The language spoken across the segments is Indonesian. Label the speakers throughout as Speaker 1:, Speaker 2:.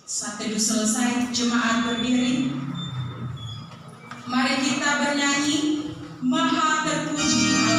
Speaker 1: Saat teduh selesai, jemaat berdiri. Mari kita bernyanyi, Maha terpuji Allah.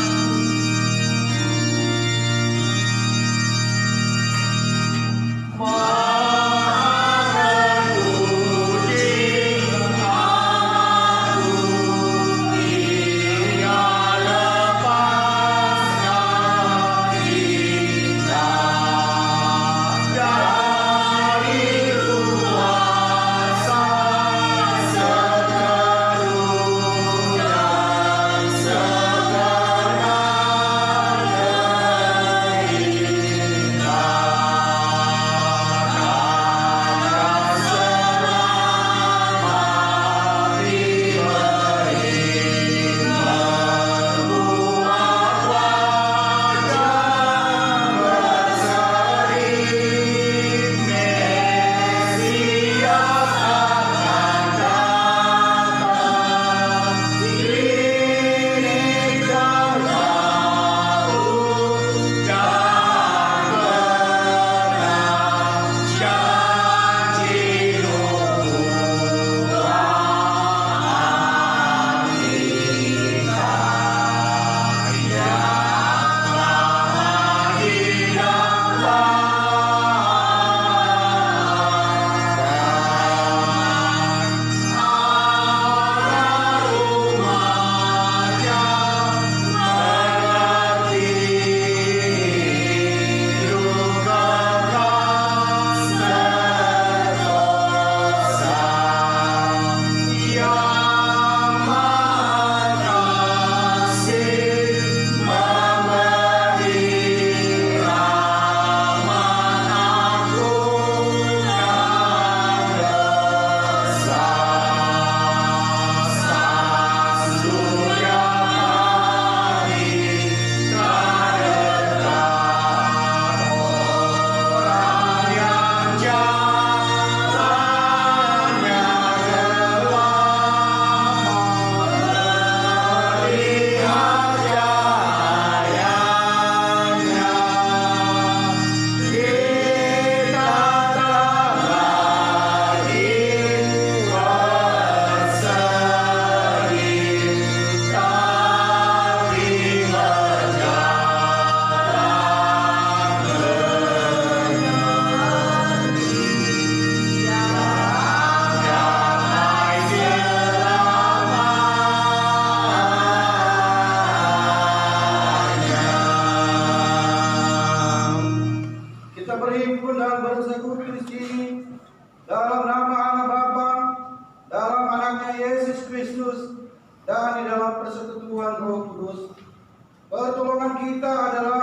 Speaker 2: Pertolongan kita adalah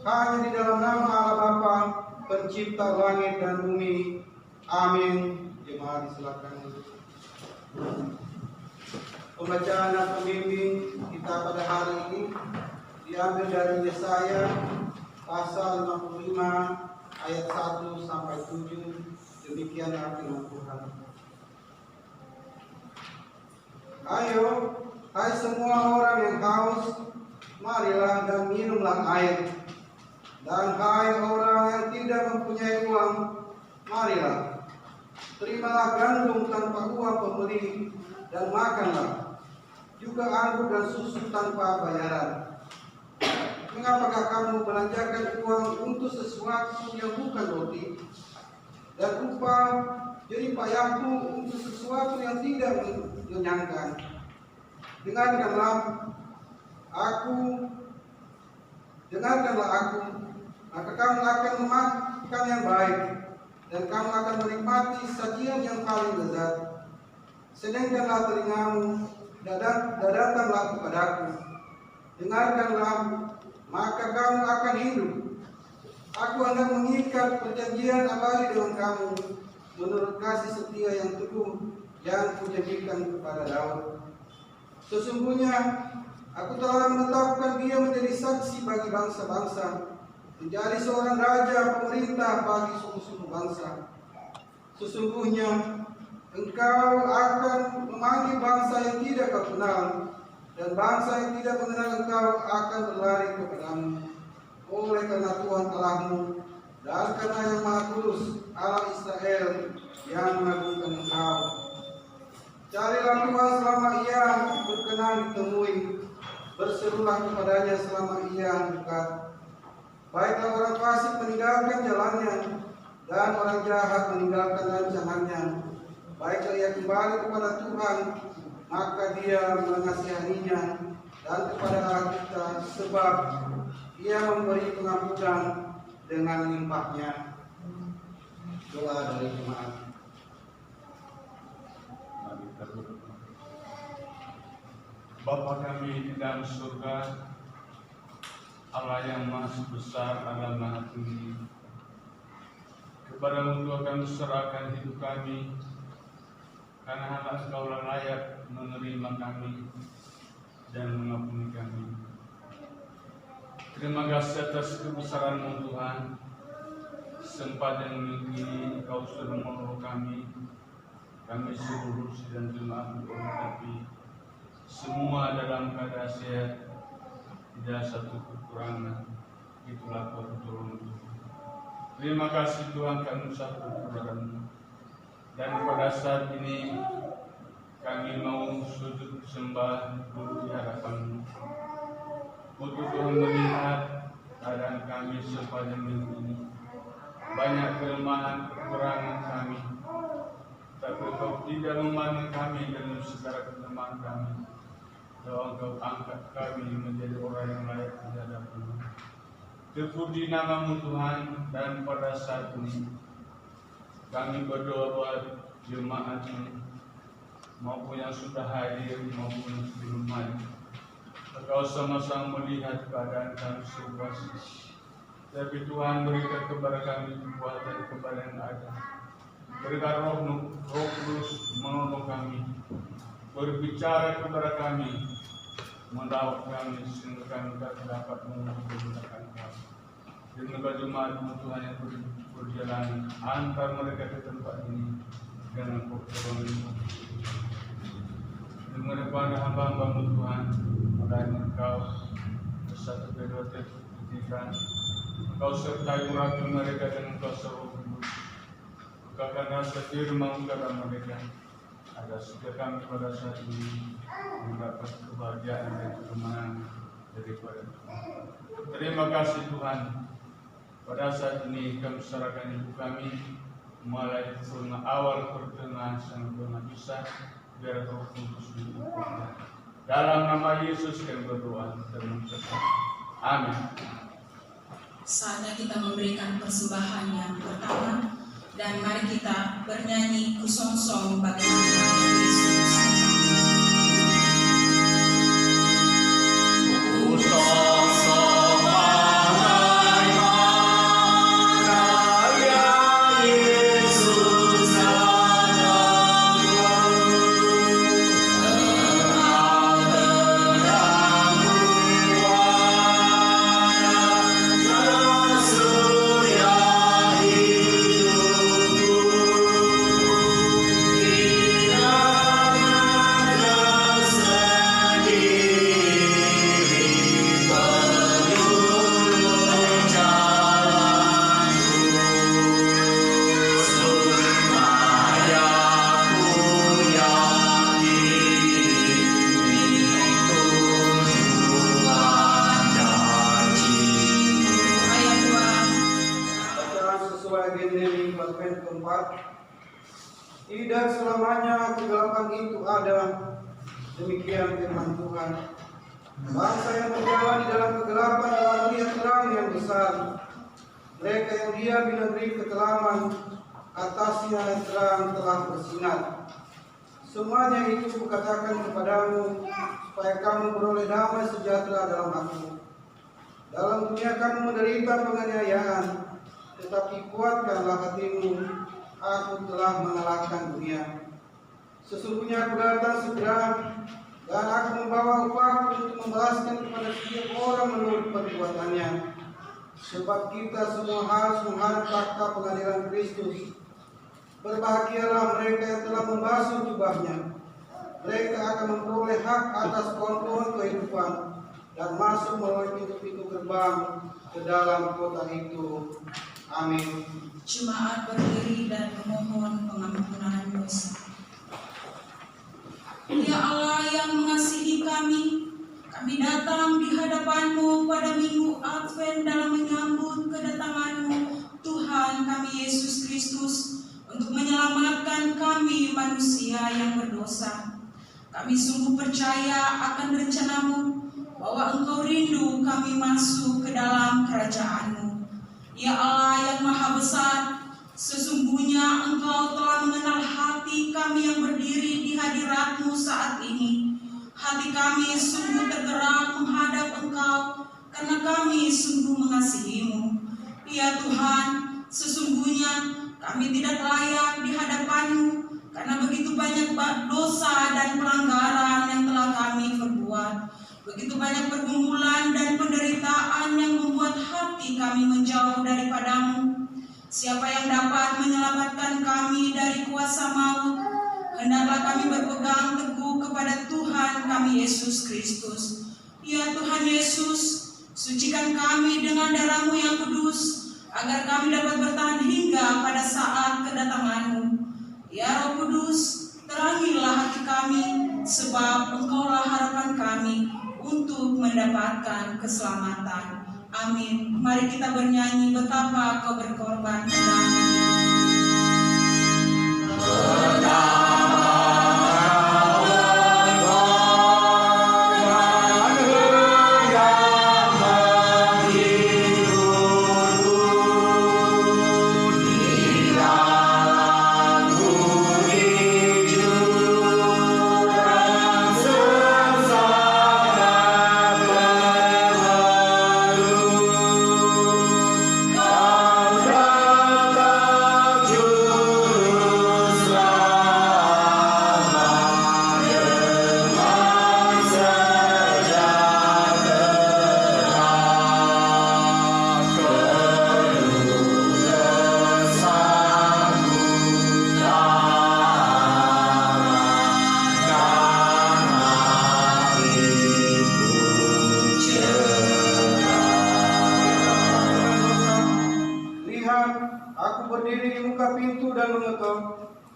Speaker 2: hanya di dalam nama Allah Bapa, Pencipta langit dan bumi. Amin. Jemaat silakan. Pembacaan dan pembimbing kita pada hari ini diambil dari Yesaya pasal 65 ayat 1 sampai 7. Demikian firman Tuhan. Ayo, hai semua orang yang haus, marilah dan minumlah air. Dan hai orang yang tidak mempunyai uang, marilah, terimalah gandum tanpa uang pembeli dan makanlah, juga anggur dan susu tanpa bayaran. Mengapakah kamu belanjakan uang untuk sesuatu yang bukan roti, dan upah jerih payahmu untuk sesuatu yang tidak mengenyangkan? Dengarkanlah aku, maka kamu akan memakan yang baik, dan kamu akan menikmati sajian yang paling lezat. Sedengkanlah telingamu, dan datanglah kepadaku. Dengarkanlah, maka kamu akan hidup. Aku hendak mengikat perjanjian abadi dengan kamu, menurut kasih setia yang teguh yang kujanjikan kepada Daud. Sesungguhnya aku telah menetapkan dia menjadi saksi bagi bangsa-bangsa, menjadi seorang raja pemerintah bagi suku-suku bangsa. Sesungguhnya engkau akan memanggil bangsa yang tidak kau kenal, dan bangsa yang tidak mengenal engkau akan berlari kepadamu. Oleh karena Tuhan Allahmu dan karena yang Maha Kudus, Allah Israel, yang mengagungkan Engkau. Carilah Tuhan selama Ia berkenan ditemui, berserulah kepadanya selama Ia dekat. Baiklah orang fasik meninggalkan jalannya, dan orang jahat meninggalkan rancangannya. Baiklah ia kembali kepada Tuhan, maka Dia mengasihaninya, dan kepada Allah kita, sebab Ia memberi pengampunan dengan limpahnya. Doa dari jemaat.
Speaker 3: Mari kita berdoa. Bapa kami di dalam surga, Allah yang Maha Besar, Allah Maha Tinggi, kepada-Mu Tuhan kami serahkan hidup kami, karena hanya Engkau layak menerima kami dan mengampuni kami. Terima kasih atas kebesaran-Mu Tuhan. Sempadan ini Engkau sudah menolong kami seluruh sidang jemaat tapi semua dalam keadaan sehat, tidak satu kekurangan. Itulah pertolongan. Terima kasih Tuhan, kami satu kepada-Mu. Dan pada saat ini kami mau sujud sembah dulu di hadapan-Mu. Untuk Tuhan melihat keadaan kami sepanjang minggu ini. Banyak kelemahan, kekurangan kami, tapi Engkau tidak memandang kami dalam segala kelemahan kami. Doa Engkau angkat kami menjadi orang yang layak di hadapan-Mu. Terpuji nama-Mu Tuhan, dan pada saat ini kami berdoa buat jemaat ini, maupun yang sudah hadir maupun yang belum hadir. Engkau sama-sama melihat keadaan kami situasi. Tapi Tuhan berikan kepada kami kekuatan kepada yang ada. Berikan Roh Kudus menolong kami, berbicara kepada kami, merawat kami sehingga kami dapat menggunakan kami. Demikian jemaat-Mu Tuhan yang berjalan antar mereka ke tempat ini dengan pertolongan-Mu. Demikian kepada hamba-hamba-Mu Tuhan, adanya Engkau bersatu kedua ketiga. Engkau sertai urapi mereka dengan kuasa Roh Kudus. Engkau akan rasa firman kepada mereka. Agar setiap kami pada saat ini mendapat kebahagiaan dan kemenangan daripada Tuhan. Terima kasih Tuhan. Pada saat ini kami serahkan hidup kami mulai awal pertengahan sampai habisah, biar Roh Kudus diukur. Dalam nama Yesus kami berdoa dan mengucapkan amin.
Speaker 1: Saatnya kita memberikan persembahan yang pertama, dan mari kita bernyanyi kusongsong bagaimana Yesus.
Speaker 2: Tidak selamanya kegelapan itu ada, demikian firman Tuhan. Bangsa yang berjalan di dalam kegelapan telah melihat terang yang besar. Mereka yang diam di negeri kekelaman, atasnya terang telah bersinar. Semuanya itu kukatakan kepadamu, supaya kamu beroleh damai sejahtera dalam Aku. Dalam dunia kamu menderita penganiayaan, tetapi kuatkanlah hatimu. Aku telah mengalahkan dunia. Sesungguhnya Aku datang segera, dan Aku membawa upahku untuk membalaskan kepada setiap orang menurut perbuatannya. Sebab kita semua harus menghadap takhta pengadilan Kristus. Berbahagialah mereka yang telah membasuh jubahnya. Mereka akan memperoleh hak atas pohon-pohon kehidupan dan masuk melalui pintu-pintu gerbang ke dalam kota itu. Amin.
Speaker 1: Jemaat berdiri dan memohon pengampunan dosa. Ya Allah yang mengasihi kami datang di hadapan-Mu pada minggu Advent dalam menyambut kedatangan-Mu, Tuhan kami Yesus Kristus, untuk menyelamatkan kami manusia yang berdosa. Kami sungguh percaya akan rencana-Mu, bahwa Engkau rindu kami masuk ke dalam kerajaan-Mu. Ya Allah yang Maha Besar, sesungguhnya Engkau telah mengenal hati kami yang berdiri di hadirat-Mu saat ini. Hati kami sungguh tergerak menghadap Engkau, karena kami sungguh mengasihi-Mu. Ya Tuhan, sesungguhnya kami tidak layak di hadapan-Mu, karena begitu banyak dosa dan pelanggaran yang telah kami perbuat. Begitu banyak pergumulan dan penderitaan yang membuat hati kami menjauh daripada-Mu. Siapa yang dapat menyelamatkan kami dari kuasa maut? Hendaklah kami berpegang teguh kepada Tuhan kami Yesus Kristus. Ya Tuhan Yesus, sucikan kami dengan darah-Mu yang kudus, agar kami dapat bertahan hingga pada saat kedatangan-Mu. Ya Roh Kudus, terangilah hati kami, sebab Engkaulah harapan kami untuk mendapatkan keselamatan. Amin. Mari kita bernyanyi betapa Kau berkorban kami.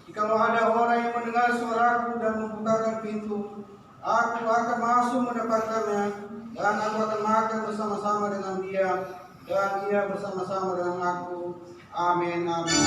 Speaker 2: Jikalau ada orang yang mendengar suaraku dan membukakan pintu, aku akan masuk mendapatkannya, dan aku akan makan bersama-sama dengan dia, dan ia bersama-sama dengan aku. Amin. Amin.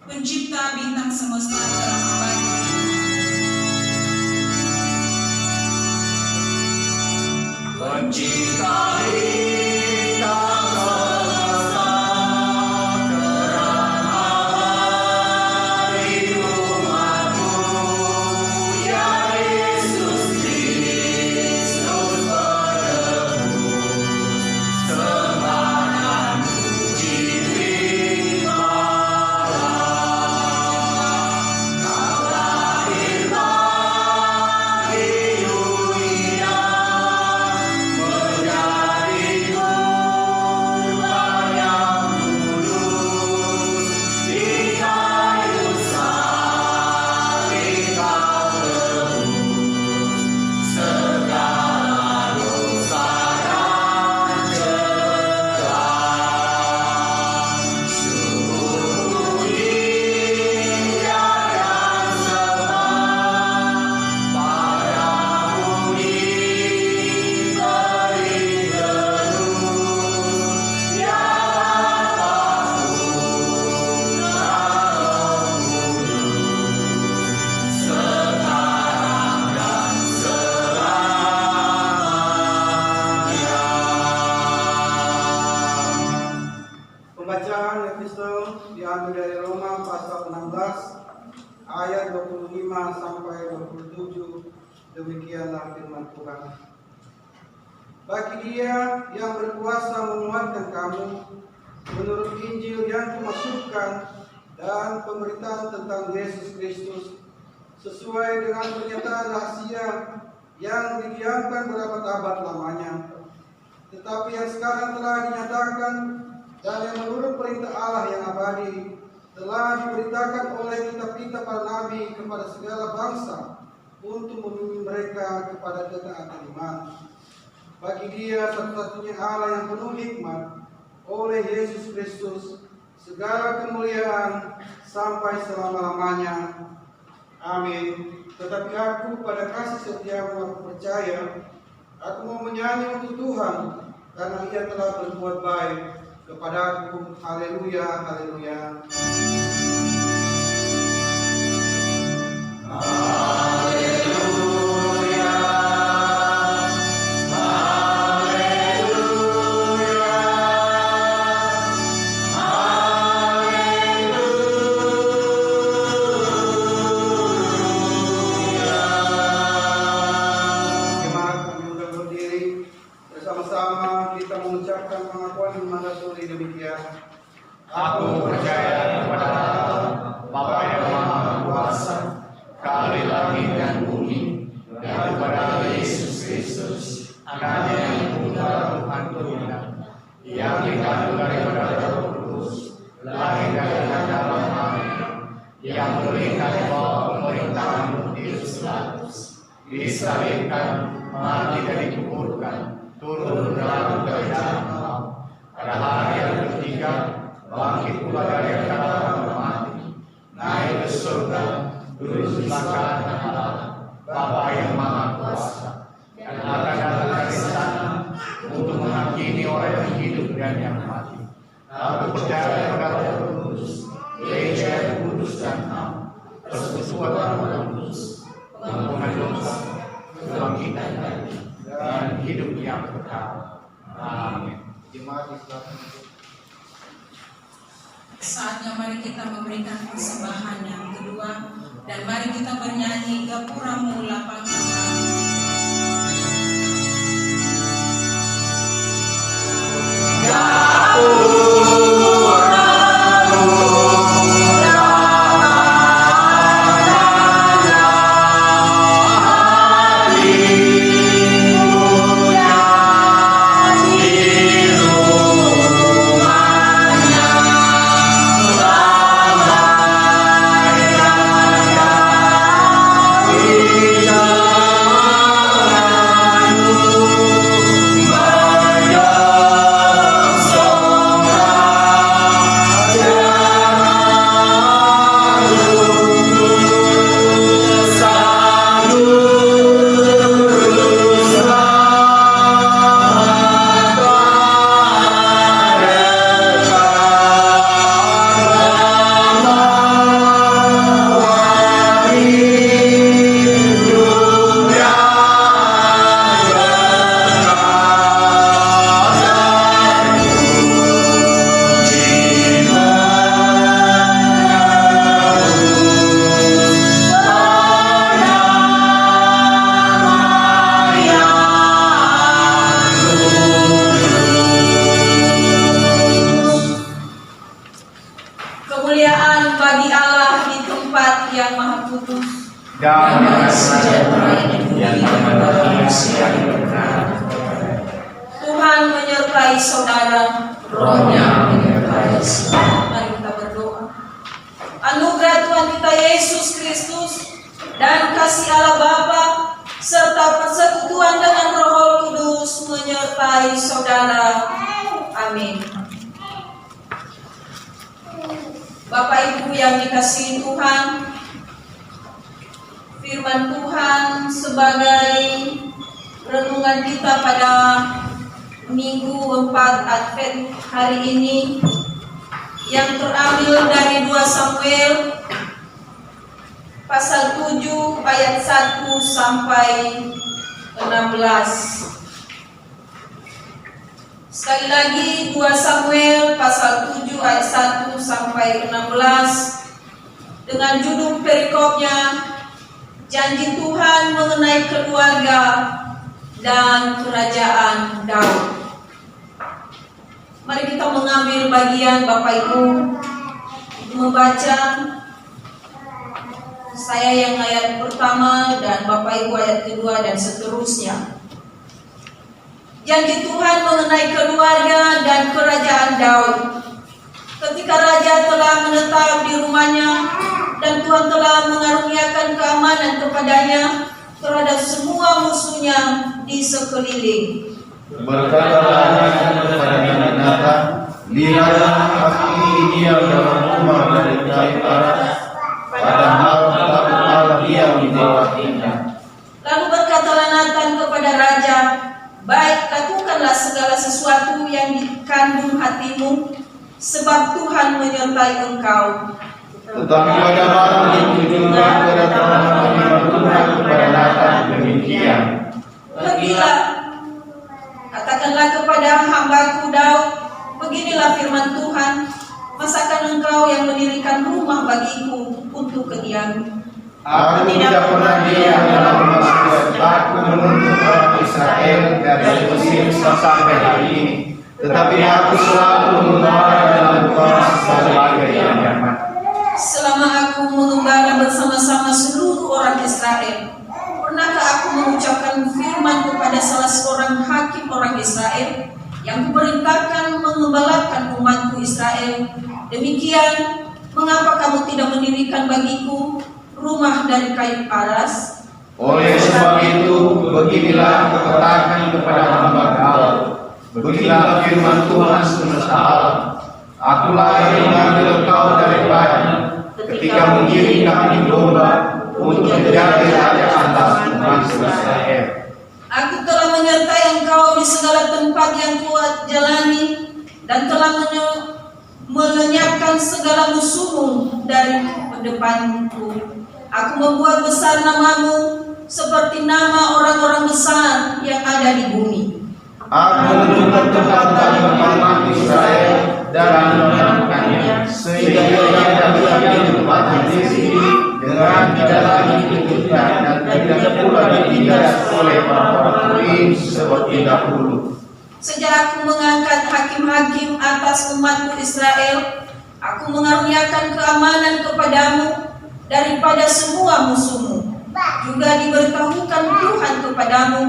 Speaker 1: Pencipta bintang semesta dalam abadi.
Speaker 4: Pencipta bintang semesta, terang abadi umat-Mu, ya Yesus Kristus penebus, sembah dan puji
Speaker 2: diambil dari Roma pasal 16 ayat 25 sampai 27. Demikianlah firman Tuhan. Bagi Dia yang berkuasa menguatkan kamu menurut Injil yang kumasukkan dan pemberitaan tentang Yesus Kristus sesuai dengan pernyataan rahasia yang didiamkan berabad-abad lamanya, tetapi yang sekarang telah dinyatakan dan yang menurut perintah Allah yang abadi telah diberitakan oleh kitab-kitab para nabi kepada segala bangsa untuk membimbing mereka kepada ketaatan iman. Bagi Dia satu-satunya Allah yang penuh hikmat, oleh Yesus Kristus, segala kemuliaan sampai selama-lamanya. Amin. Tetapi aku pada kasih setiamu aku percaya, aku mau menyanyi untuk Tuhan, karena Ia telah berbuat baik kepadaku. Haleluya, haleluya.
Speaker 4: Aku percaya kepada Bapa yang Maha Kuasa, Kali langit dan bumi, dan kepada Yesus Kristus, Anaknya yang tunggal Tuhan Tuhan, yang dikandung daripada Roh Kudus, lahir dari Maria, yang berikan bawah pemerintahan Pontius Pilatus, disalibkan, mati dan dikuburkan, turun dalam keadaan maut, pada hari yang ketiga bangkit pula dari antara orang mati, naik ke surga, duduk sebelah kanan Allah, Bapa yang Maha Kuasa, dan akan datang dari sana untuk menghakimi orang yang hidup dan yang mati. Aku percaya kepada Roh Kudus, Gereja yang kudus dan am, persekutuan Roh Kudus, pengampunan dosa, kebangkitan dan hidup yang kekal. Amin.
Speaker 1: Saatnya mari kita memberikan persembahan yang kedua, dan mari kita bernyanyi Gapuramu lapang dada. Kemuliaan bagi Allah di tempat yang maha kudus,
Speaker 4: Damai sejahtera yang mengenai siang benar.
Speaker 1: Tuhan menyertai saudara,
Speaker 4: Rohnya menyertai saudara.
Speaker 1: Mari kita berdoa. Anugerah Tuhan kita Yesus Kristus dan kasih Allah Bapa serta persekutuan dengan Roh Kudus menyertai saudara. Amin. Bapak Ibu yang dikasihi Tuhan, firman Tuhan sebagai renungan kita pada Minggu 4 Advent hari ini yang terambil dari 2 Samuel pasal 7 ayat 1 sampai 16. Sekali lagi 2 Samuel pasal 7 ayat 1 sampai 16 dengan judul perikopnya Janji Tuhan mengenai keluarga dan kerajaan Daud. Mari kita mengambil bagian Bapak Ibu membaca
Speaker 5: saya yang ayat pertama dan Bapak Ibu ayat kedua dan seterusnya. Janji Tuhan mengenai keluarga dan kerajaan Daud. Ketika raja telah menetap di rumahnya dan Tuhan telah mengaruniakan keamanan kepadanya terhadap semua musuhnya di sekeliling.
Speaker 4: Berkatalah kepada Nathan, lihatlah aku ini dia dalam rumah dari kayu aras, padahal takutlah dia membawanya.
Speaker 5: Lalu berkatalah Nathan kepada raja, baik, lakukanlah segala sesuatu yang dikandung hatimu, sebab Tuhan menyertai engkau.
Speaker 4: Tetapi pada malam itu juga kedatangan Tuhan kepada Nathan demikian.
Speaker 5: Pergilah, katakanlah kepada hambaku Daud, beginilah firman Tuhan, masakan engkau yang mendirikan rumah bagiku untuk kediaman.
Speaker 4: Aku tidak pernah diam dalam masjid. Aku menuntut orang Israel dari Mesir sampai hari ini. Tetapi aku selalu mengembara dalam Tuhan sebagai anyaman.
Speaker 5: Selama aku mengembara bersama-sama seluruh orang Israel, pernahkah aku mengucapkan firman kepada salah seorang hakim orang Israel yang kuperintahkan mengembalakan umatku Israel? Demikian, mengapa kamu tidak mendirikan bagiku rumah dari kayu aras?
Speaker 4: Oleh sebab itu, beginilah katakan kepada hamba Daud. Beginilah firman Tuhan semesta alam. Akulah yang mengambil kau daripadanya ketika mengiring kambing domba untuk menjadi raja atas umat Israel.
Speaker 5: Aku telah menyertai engkau di segala tempat yang kau jalani dan telah melenyapkan segala musuhmu dari depanku. Aku membuat besar namamu seperti nama orang-orang besar yang ada di bumi.
Speaker 4: Aku menunjukkan tempatan umat Israel dan menenangkannya, sehingga ia dapat ditempatkan di sini dengan tidak lagi dikutuk dan tidak pula ditindas oleh orang-orang lain seperti dahulu.
Speaker 5: Sejak aku mengangkat hakim-hakim atas umatku Israel, aku mengaruniakan keamanan kepadamu daripada semua musuhmu. Juga diberitahukan Tuhan kepadamu,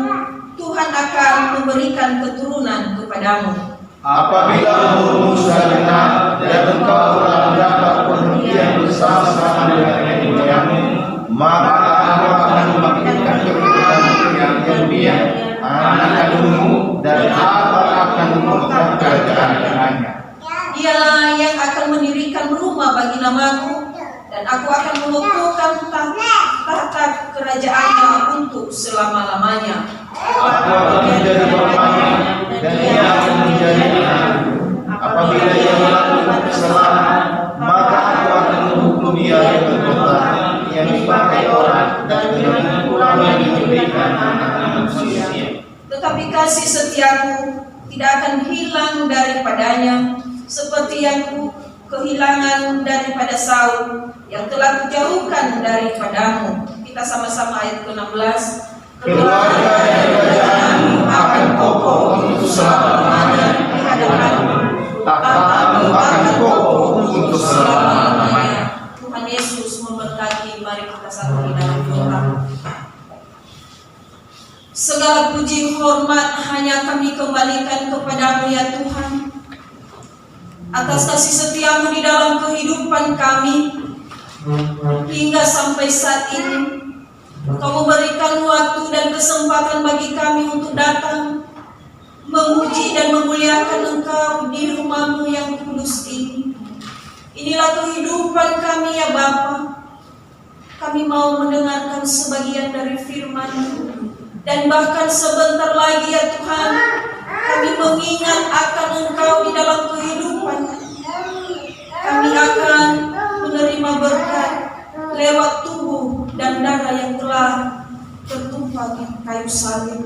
Speaker 5: Tuhan akan memberikan keturunan kepadamu.
Speaker 4: Apabila umurmu sudah genap dan engkau telah mendapat perhentian bersama-sama dengan nenek moyangmu, maka aku akan membangkitkan keturunan yang kemudian anak kandungmu dan aku akan memotong kerajaan dengannya.
Speaker 5: Dialah yang akan mendirikan rumah bagi namaku, dan aku akan mengukuhkan tahta kerajaannya untuk selama-lamanya.
Speaker 4: Aku akan menjadi bapaknya dan ia akan menjadi anakku. Apabila ia melakukan kesalahan, maka aku akan menghukum dia dengan kota yang dipakai orang dan dengan pulang yang diberikan anak manusia.
Speaker 5: Tetapi kasih setiaku tidak akan hilang daripadanya, seperti yang ku kehilangan daripada Saul yang telah kujauhkan daripadamu. Kita sama-sama ayat ke-16.
Speaker 4: Keluarga dan kerajaanmu akan kokoh untuk selama-lamanya di hadapanmu. Tahtamu akan kokoh untuk selama-lamanya.
Speaker 5: Tuhan Yesus memberkati. Mari kita satu di dalam doa. Segala puji hormat hanya kami kembalikan kepadamu ya Tuhan, atas kasih setiamu di dalam kehidupan kami hingga sampai saat ini. Kau memberikan waktu dan kesempatan bagi kami untuk datang memuji dan memuliakan Engkau di rumah-Mu yang kudus ini. Inilah kehidupan kami ya Bapa. Kami mau mendengarkan sebagian dari firman-Mu, dan bahkan sebentar lagi ya Tuhan, kami mengingat akan Engkau di dalam kehidupan. Kami akan menerima berkat lewat tubuh dan darah yang telah tertumpah di kayu salib.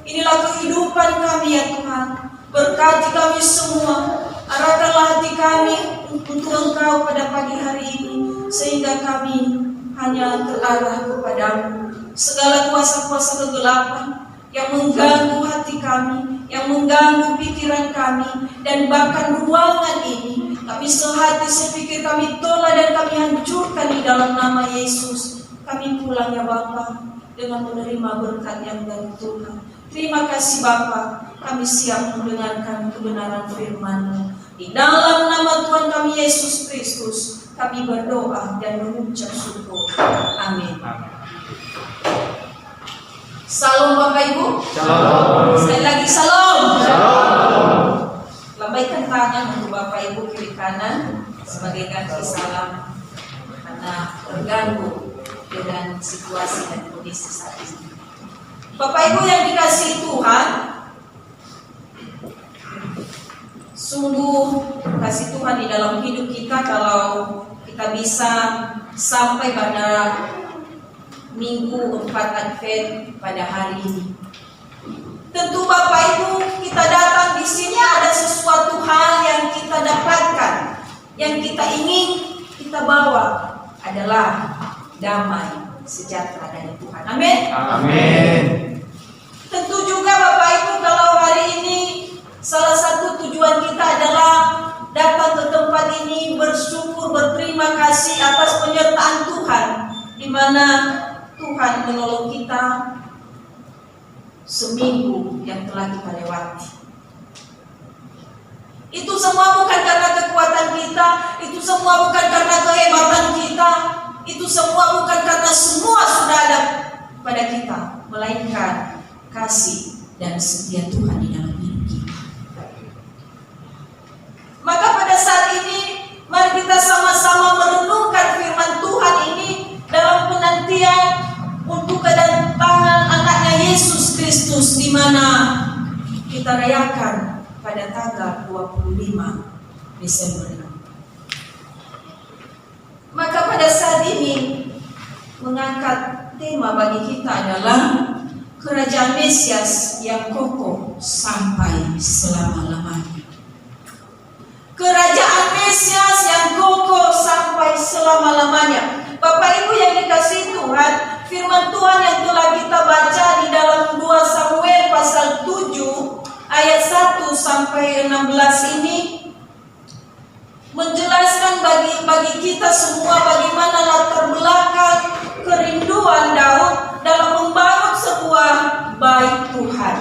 Speaker 5: Inilah kehidupan kami ya Tuhan. Berkati kami semua. Arahkanlah hati kami untuk Engkau pada pagi hari ini, sehingga kami hanya terarah kepadamu. Segala kuasa-kuasa kegelapan yang mengganggu hati kami, yang mengganggu pikiran kami, dan bahkan ruangan ini, kami sehati sepikir kami tolak dan kami hancurkan di dalam nama Yesus. kami pulang ya Bapa dengan menerima berkat yang dari Tuhan. Terima kasih Bapa, kami siap mendengarkan kebenaran firman-Mu. Di dalam nama Tuhan kami Yesus Kristus, kami berdoa dan mengucap syukur. Amin. Salam Bapak Ibu.
Speaker 4: Shalom.
Speaker 5: Sekali lagi salam.
Speaker 4: Shalom.
Speaker 5: Lambaikan tangan untuk Bapak Ibu kiri kanan sebagai ganti salam karena terganggu dengan situasi dan kondisi saat ini. Bapak Ibu yang dikasihi Tuhan, sungguh kasih Tuhan di dalam hidup kita kalau kita bisa sampai pada Minggu 4 Advent pada hari ini. Tentu Bapak Ibu, kita datang di sini ada sesuatu hal yang kita dapatkan, yang kita ingin kita bawa adalah damai sejahtera dari Tuhan. Amin.
Speaker 4: Amin.
Speaker 5: Tentu juga Bapak Ibu, kalau hari ini salah satu tujuan kita adalah datang ke tempat ini bersyukur, berterima kasih atas penyertaan Tuhan, di mana Tuhan menolong kita seminggu yang telah kita lewati. Itu semua bukan karena kekuatan kita, itu semua bukan karena kehebatan kita, itu semua bukan karena semua sudah ada pada kita, melainkan kasih dan setia Tuhan di dalam hidup kita. Maka pada saat ini, mari kita sama-sama merenungkan firman Tuhan ini dalam penantian untuk kedatangan anaknya Yesus Kristus, di mana kita rayakan pada tanggal 25 Desember. Maka pada saat ini mengangkat tema bagi kita adalah kerajaan Mesias yang kokoh sampai selama-lamanya. Kerajaan Mesias yang kokoh sampai selama-lamanya. Bapak Ibu yang dikasihi Tuhan, firman Tuhan yang telah kita baca di dalam 2 Samuel pasal 7 ayat 1 sampai 16 ini menjelaskan bagi kita semua bagaimana latar belakang kerinduan Daud dalam membangun sebuah bait Tuhan.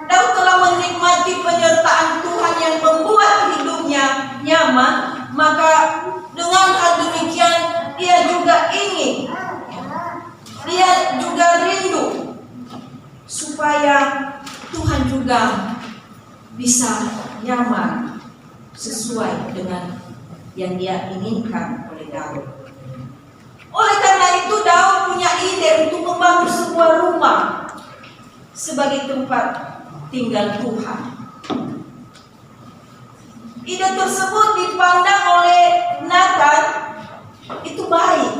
Speaker 5: Daud telah menikmati penyertaan Tuhan yang membuat hidupnya nyaman, maka dengan hal demikian dia juga ingin, dia juga rindu supaya Tuhan juga bisa nyaman sesuai dengan yang dia inginkan oleh Daud. Oleh karena itu Daud punya ide untuk membangun sebuah rumah sebagai tempat tinggal Tuhan. Ide tersebut dipandang oleh Nathan itu baik.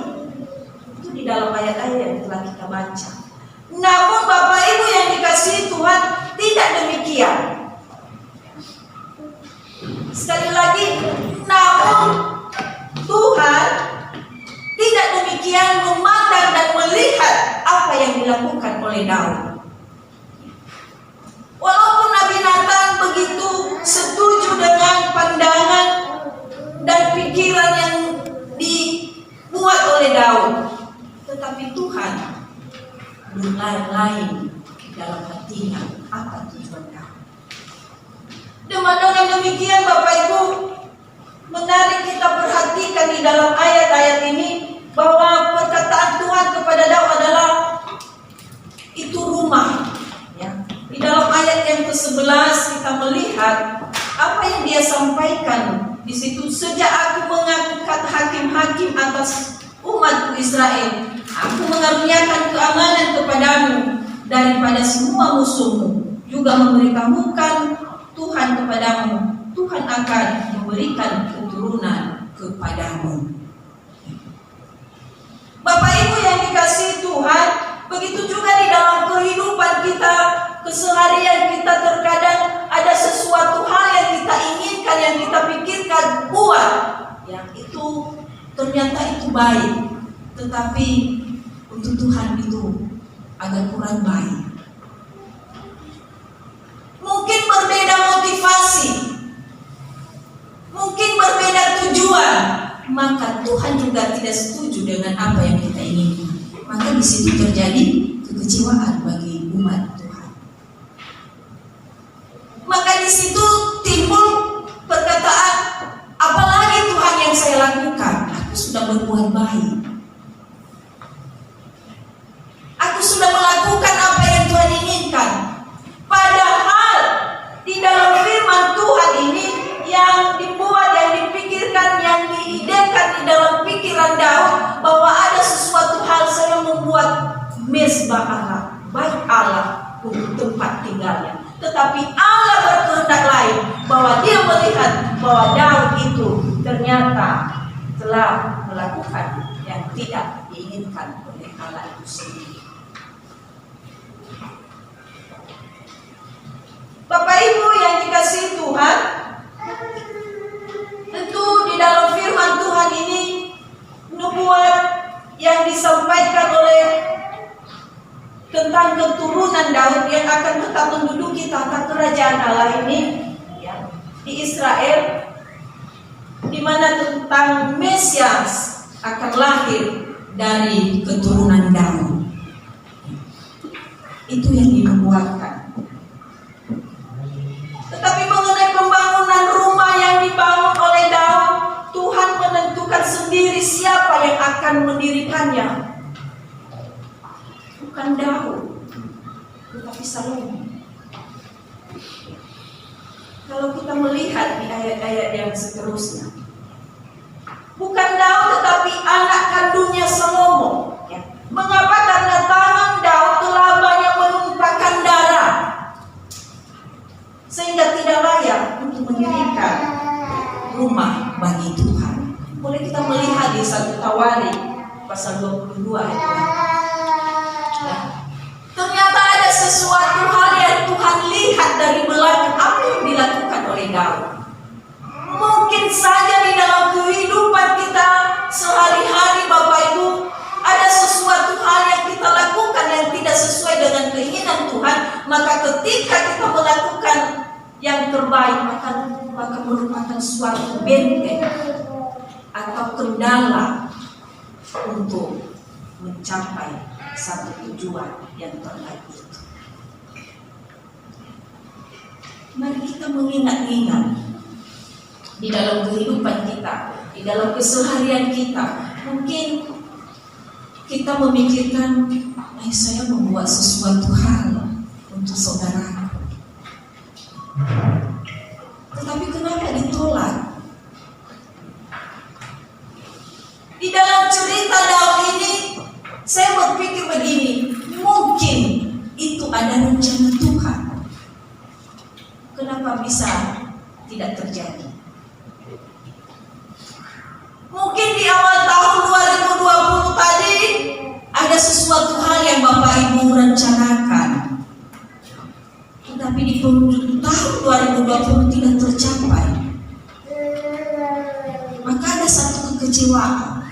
Speaker 5: Itu di dalam ayat-ayat yang telah kita baca. Namun Bapak Ibu yang dikasihi Tuhan, tidak demikian. Sekali lagi, namun Tuhan tidak demikian memandang dan melihat apa yang dilakukan oleh Daud. Walaupun Nabi Nathan begitu setuju dengan pandangan dan pikiran yang dibuat oleh Daud, tetapi Tuhan berlain-lain dalam hatinya apa tujuan Daud. Dengan demikian Bapak Ibu, menarik kita perhatikan di dalam ayat-ayat ini bahwa perkataan Tuhan kepada Daud adalah itu rumah. Ya. Di dalam ayat yang ke-11 kita melihat apa yang dia sampaikan di situ. Sejak aku mengangkat hakim-hakim atas umatku Israel, aku mengaruniakan keamanan kepadamu daripada semua musuhmu, juga memberitahukan Tuhan kepadamu, Tuhan akan memberikan keturunan kepadamu. Bapak Ibu yang dikasihi Tuhan, begitu juga di dalam kehidupan kita, keseharian kita terkadang ada sesuatu hal yang kita inginkan, yang kita pikirkan buat, yang itu ternyata itu baik, tetapi untuk Tuhan itu agak kurang baik. Mungkin berbeda motivasi, mungkin berbeda tujuan, maka Tuhan juga tidak setuju dengan apa yang kita inginkan. Maka di situ terjadi kekecewaan bagi umat Tuhan. Maka di situ timbul perkataan, apalagi Tuhan yang saya lakukan? Aku sudah berbuat baik. Aku sudah melakukan apa yang Tuhan inginkan. Padahal di dalam firman Tuhan ini yang dibuat, yang dipikirkan, yang diidekan di dalam pikiran Daud bahwa ada sesuatu hal, saya membuat mezbah Allah, baik Allah untuk tempat tinggalnya. Tetapi Allah berkehendak lain, bahwa dia melihat bahwa Daud itu ternyata telah melakukan yang tidak diinginkan oleh Allah itu sendiri. Bapak Ibu yang dikasihi Tuhan, tentu di dalam firman Tuhan ini nubuat yang disampaikan oleh tentang keturunan Daud yang akan tetap menduduki tahta kerajaan Allah ini ya, di Israel, di mana tentang Mesias akan lahir dari keturunan Daud. Itu yang dinubuatkan. Tetapi mengenai pembangunan rumah yang dibangun oleh Daud, Tuhan menentukan sendiri siapa yang akan mendirikannya. Bukan Daud, tetapi Salomo. Kalau kita melihat di ayat-ayat yang seterusnya, bukan Daud tetapi anak kandungnya Salomo. Ya. Mengapa? Karena tangan Daud telah banyak menumpahkan darah, sehingga tidak layak untuk mendirikan rumah bagi Tuhan. Boleh kita melihat di 1 Tawarik pasal 22 ayat 2. Ya. Ternyata ada sesuatu hal yang Tuhan lihat dari belakang apa yang dilakukan oleh Daud. Mungkin saja di dalam kehidupan kita sehari-hari Bapak Ibu, ada sesuatu hal yang kita lakukan yang tidak sesuai dengan keinginan Tuhan. Maka ketika kita melakukan yang terbaik, maka merupakan suatu benteng atau kendala untuk mencapai satu tujuan yang terbaik itu. Mari kita mengingat-ingat di dalam kehidupan kita, di dalam keseharian kita. Mungkin kita memikirkan, saya membuat sesuatu hal untuk saudara. Tetapi kenapa ditolak? Di dalam cerita Daud ini, saya berpikir begini, mungkin itu ada rencana Tuhan. Kenapa bisa tidak terjadi? Mungkin di awal tahun 2020 tadi ada sesuatu hal yang Bapak Ibu rencanakan, tetapi di penghujung tahun 2020 tidak tercapai. Maka ada satu kekecewaan.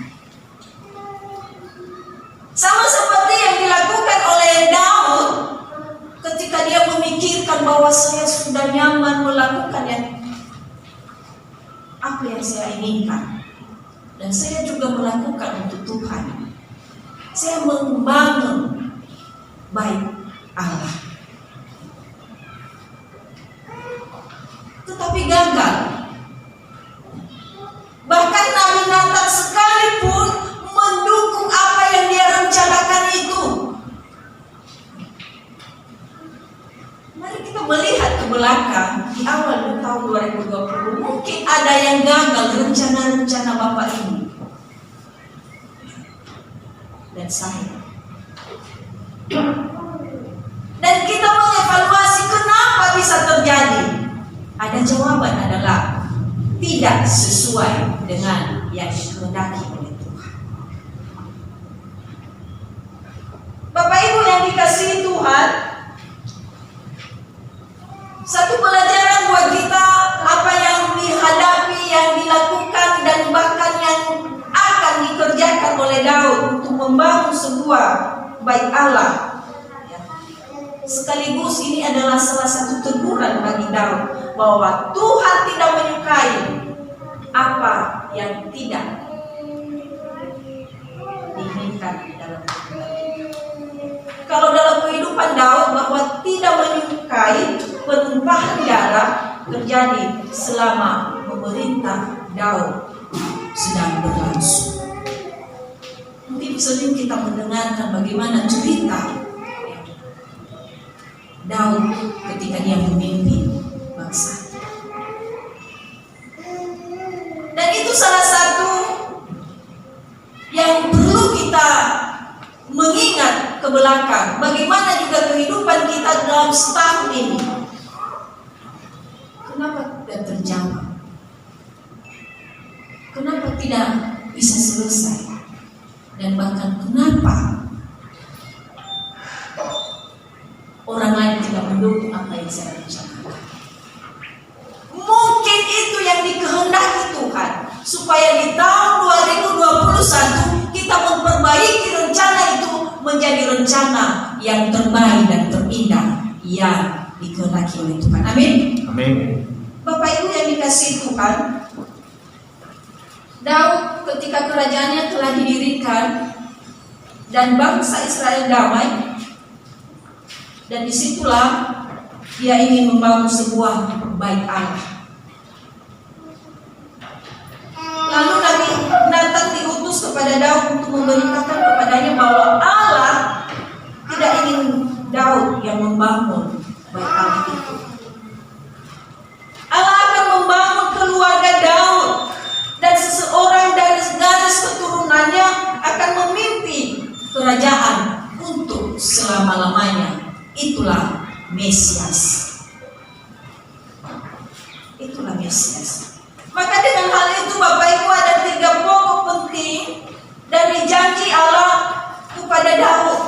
Speaker 5: Sama seperti yang dilakukan oleh Daud ketika dia memikirkan bahwa saya sudah nyaman melakukan apa yang saya inginkan, dan saya juga melakukan untuk Tuhan. Saya membangun baik Allah, tetapi gagal. Bahkan Nabi Natan sekalipun mendukung apa yang dia rencanakan itu. Mari kita melihat ke belakang di awal tahun 2020, mungkin ada yang gagal rencana-rencana Bapak ini dan saya. Dan kita mengevaluasi kenapa bisa terjadi. Ada jawaban adalah tidak sesuai dengan yang dikehendaki oleh Tuhan. Bapak Ibu yang dikasihi Tuhan, satu pelajaran buat kita apa yang dihadapi, yang dilakukan, dan bahkan yang akan dikerjakan oleh Daud untuk membangun sebuah bait Allah. Sekaligus ini adalah salah satu teguran bagi Daud bahwa Tuhan tidak menyukai apa yang tidak berikan di dalam kehidupan. Kalau dalam kehidupan Daud bahwa tidak menyukai penumpahan darah terjadi selama pemerintah Daud sedang berlangsung. Mungkin sering kita mendengarkan bagaimana cerita Daud ketika dia memimpin bangsa. Dan itu salah satu yang perlu kita mengingat ke belakang. Bagaimana juga kehidupan kita dalam setahun ini. Kenapa tidak terjawab? Kenapa tidak bisa selesai? Dan bahkan kenapa orang lain tidak mendukung apa yang saya rencanakan? Mungkin itu yang dikehendaki Tuhan, supaya di tahun 2021 kita memperbaiki rencana itu menjadi rencana yang terbaik dan terindah yang dikehendaki oleh Tuhan. Amin.
Speaker 4: Amin.
Speaker 5: Bapak Ibu yang dikasihi Tuhan, Daud ketika kerajaannya telah didirikan dan bangsa Israel damai, dan disitulah dia ingin membangun sebuah bait Allah. Lalu Nabi Nathan diutus kepada Daud untuk memberitakan kepadanya bahwa Allah tidak ingin Daud yang membangun bait Allah itu. Allah akan membangun keluarga Daud, dan seseorang dari garis keturunannya akan memimpin kerajaan untuk selama-lamanya. Itulah Mesias. Itulah Mesias. Maka dengan hal itu Bapak Ibu, ada 3 pokok penting dari janji Allah kepada Daud.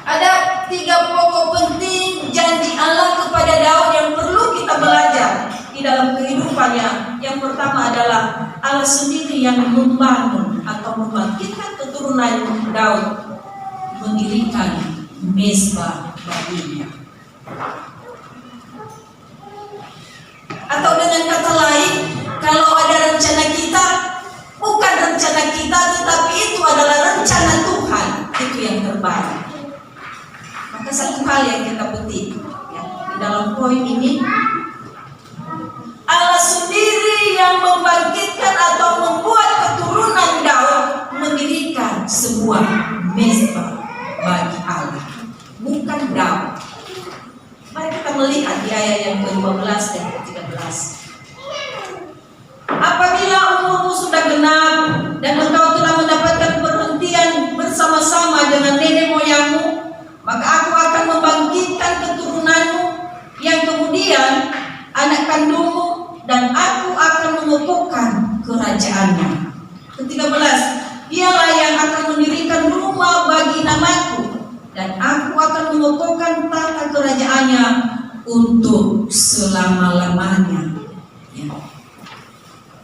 Speaker 5: Ada 3 pokok penting janji Allah kepada Daud yang perlu kita belajar di dalam kehidupannya. Yang pertama adalah Allah sendiri yang membangun atau membangkitkan keturunan Daud mendirikan mezbah baginya. Atau dengan kata lain, kalau ada rencana kita, bukan rencana kita, tetapi itu adalah rencana Tuhan, itu yang terbaik. Maka satu hal yang kita petik ya, di dalam poin ini, Allah sendiri yang membangkitkan atau membuat keturunan Daud mendirikan sebuah mezbah bagi Allah, bukan Daud. Mari kita melihat di ayat yang ke-12 dan ke-13. Apabila umurmu sudah genap dan engkau telah mendapatkan perhentian bersama-sama dengan nenek moyangmu, maka aku akan membangkitkan keturunanmu yang kemudian anak kandungmu, dan aku akan mengukuhkan kerajaannya. Ke-13, dialah yang akan mendirikan rumah bagi namaku, dan aku akan mengukuhkan tata kerajaannya untuk selama-lamanya. Ya.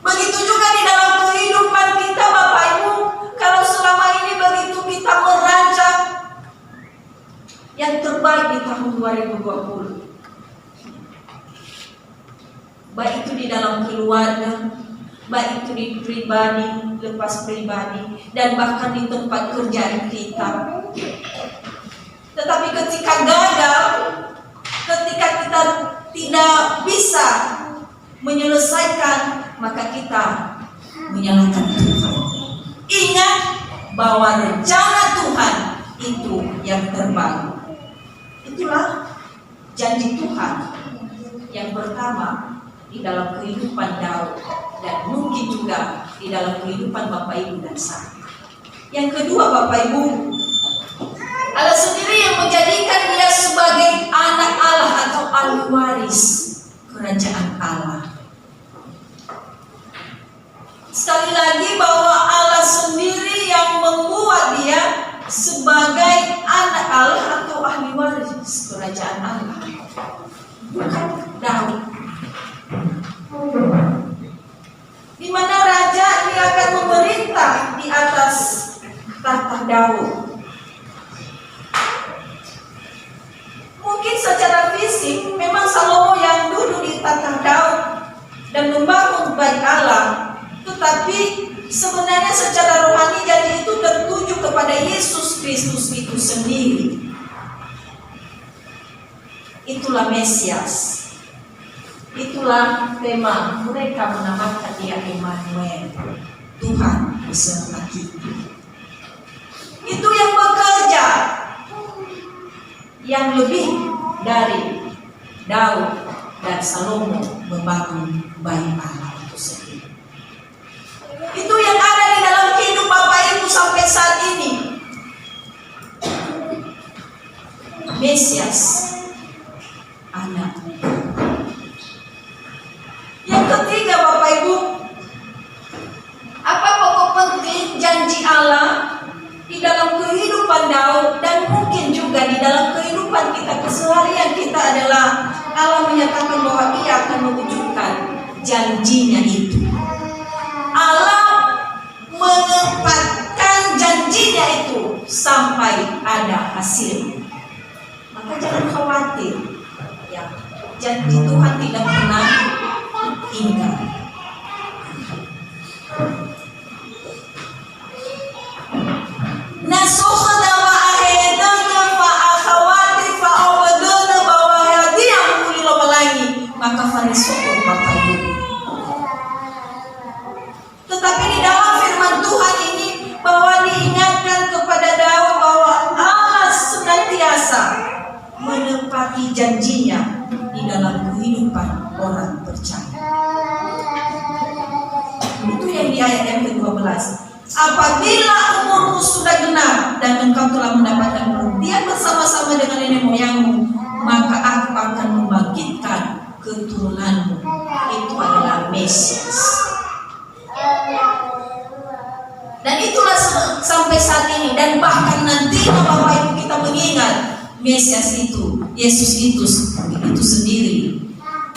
Speaker 5: Begitu juga di dalam kehidupan kita Bapak Ibu, kalau selama ini begitu kita merancang yang terbaik di tahun 2020, baik itu di dalam keluarga, baik itu di pribadi, lepas pribadi, dan bahkan di tempat kerja kita. Tetapi ketika gagal, ketika kita tidak bisa menyelesaikan, maka kita menyalahkan Tuhan. Ingat bahwa rencana Tuhan itu yang terbaik. Itulah janji Tuhan yang pertama di dalam kehidupan Daud, dan mungkin juga di dalam kehidupan Bapak Ibu dan saya. Yang kedua Bapak Ibu, Allah sendiri yang menjadikan dia sebagai anak Allah atau ahli waris kerajaan Allah. Sekali lagi bahwa Allah sendiri yang membuat dia sebagai anak Allah atau ahli waris kerajaan Allah, bukan Daud. Di mana raja dia akan memerintah di atas tahta Daud. Mungkin secara fisik memang Salomo yang duduk di tahta Daud dan membangun bait Allah, tetapi sebenarnya secara rohani janji itu tertuju kepada Yesus Kristus itu sendiri. Itulah Mesias. Itulah tema mereka menamakan dia Immanuel, Tuhan beserta kita. Itu yang bekerja, yang lebih dari Daud dan Salomo membangun bait Allah itu sendiri. Itu yang ada di dalam hidup Bapak Ibu sampai saat ini. Mesias, anak. Yang ketiga Bapak Ibu, apa pokok penting janji Allah di dalam kehidupan Daud dan mungkin juga di dalam kehidupan kita keseharian kita adalah Allah menyatakan bahwa Ia akan mewujudkan janjinya itu. Allah menempatkan janjinya itu sampai ada hasil. Maka jangan khawatir, ya, janji Tuhan tidak pernah ingkar. Nasukhna wa ahedana fa akhawati fa awadana bahwa hadiah mulilo melangi maka farisoko Bapak Ibu. Tetapi di dalam firman Tuhan ini bahwa diingatkan kepada Daud bahwa Allah senantiasa menepati janjinya di dalam kehidupan orang percaya. Itu yang di ayat yang ke-12. Apabila umurmu sudah genap dan engkau telah mendapatkan perhentian bersama-sama dengan nenek moyangmu, maka aku akan membangkitkan keturunanmu. Itu adalah Mesias. Dan itulah sampai saat ini dan bahkan nantinya Bapak Ibu kita mengingat Mesias itu, Yesus itu sendiri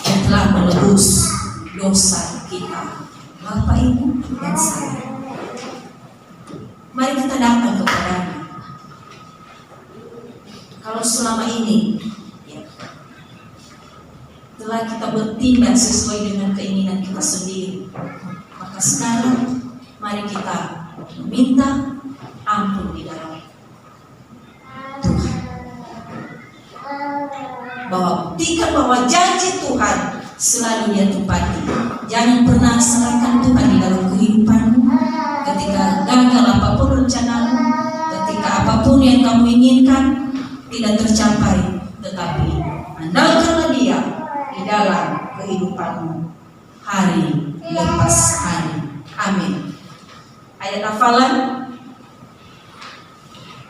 Speaker 5: yang telah menebus dosa kita, Bapak Ibu dan saya. Mari kita datang kepadanya. Kalau selama ini ya, telah kita bertindak sesuai dengan keinginan kita sendiri, maka sekarang mari kita meminta ampun di dalam Tuhan. Buktikan bahwa janji Tuhan selalu dia tepati. Jangan pernah serahkan Tuhan di dalam kehidupanmu. Ketika gagal apapun rencanamu, ketika apapun yang kamu inginkan tidak tercapai, tetapi andalkanlah dia di dalam kehidupanmu hari lepas hari. Amin. Ayat hafalan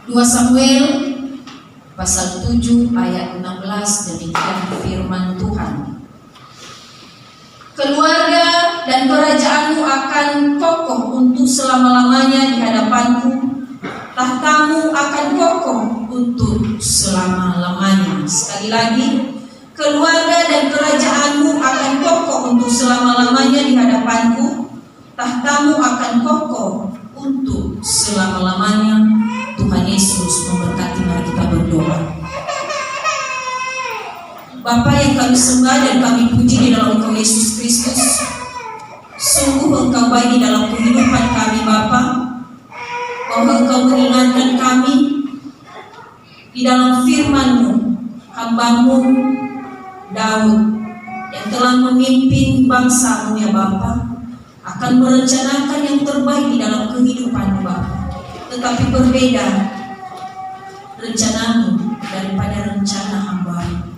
Speaker 5: 2 Samuel pasal 7 ayat 16, demikian firman Tuhan. Keluarga dan kerajaanmu akan kokoh untuk selama-lamanya di hadapanku. Tahtamu akan kokoh untuk selama-lamanya. Sekali lagi, keluarga dan kerajaanmu akan kokoh untuk selama-lamanya di hadapanku. Tahtamu akan kokoh untuk selama-lamanya. Tuhan Yesus memberkati. Mari kita berdoa. Bapa yang kami sembah dan kami puji di dalam Engkau Yesus Kristus, sungguh Engkau baik di dalam kehidupan kami Bapa, bahwa Engkau mengingatkan kami di dalam firman-Mu, hamba-Mu Daud yang telah memimpin bangsa-Mu ya Bapa, akan merencanakan yang terbaik di dalam kehidupan-Mu Bapa, tetapi berbeda rencana-Mu daripada rencana hamba-Mu.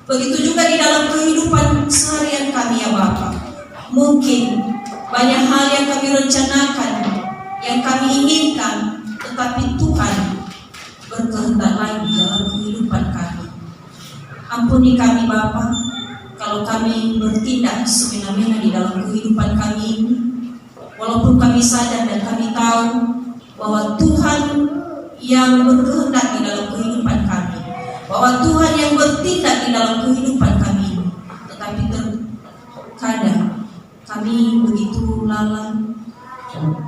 Speaker 5: Begitu juga di dalam kehidupan seharian kami ya Bapa. Mungkin banyak hal yang kami rencanakan, yang kami inginkan, tetapi Tuhan berkehendak lain dalam kehidupan kami. Ampuni kami Bapa, kalau kami bertindak semena-mena di dalam kehidupan kami ini, walaupun kami sadar dan kami tahu bahwa Tuhan yang berkehendak di dalam kehidupan kami, bahwa Tuhan yang bertindak di dalam kehidupan kami, tetapi terkadang kami begitu lalai,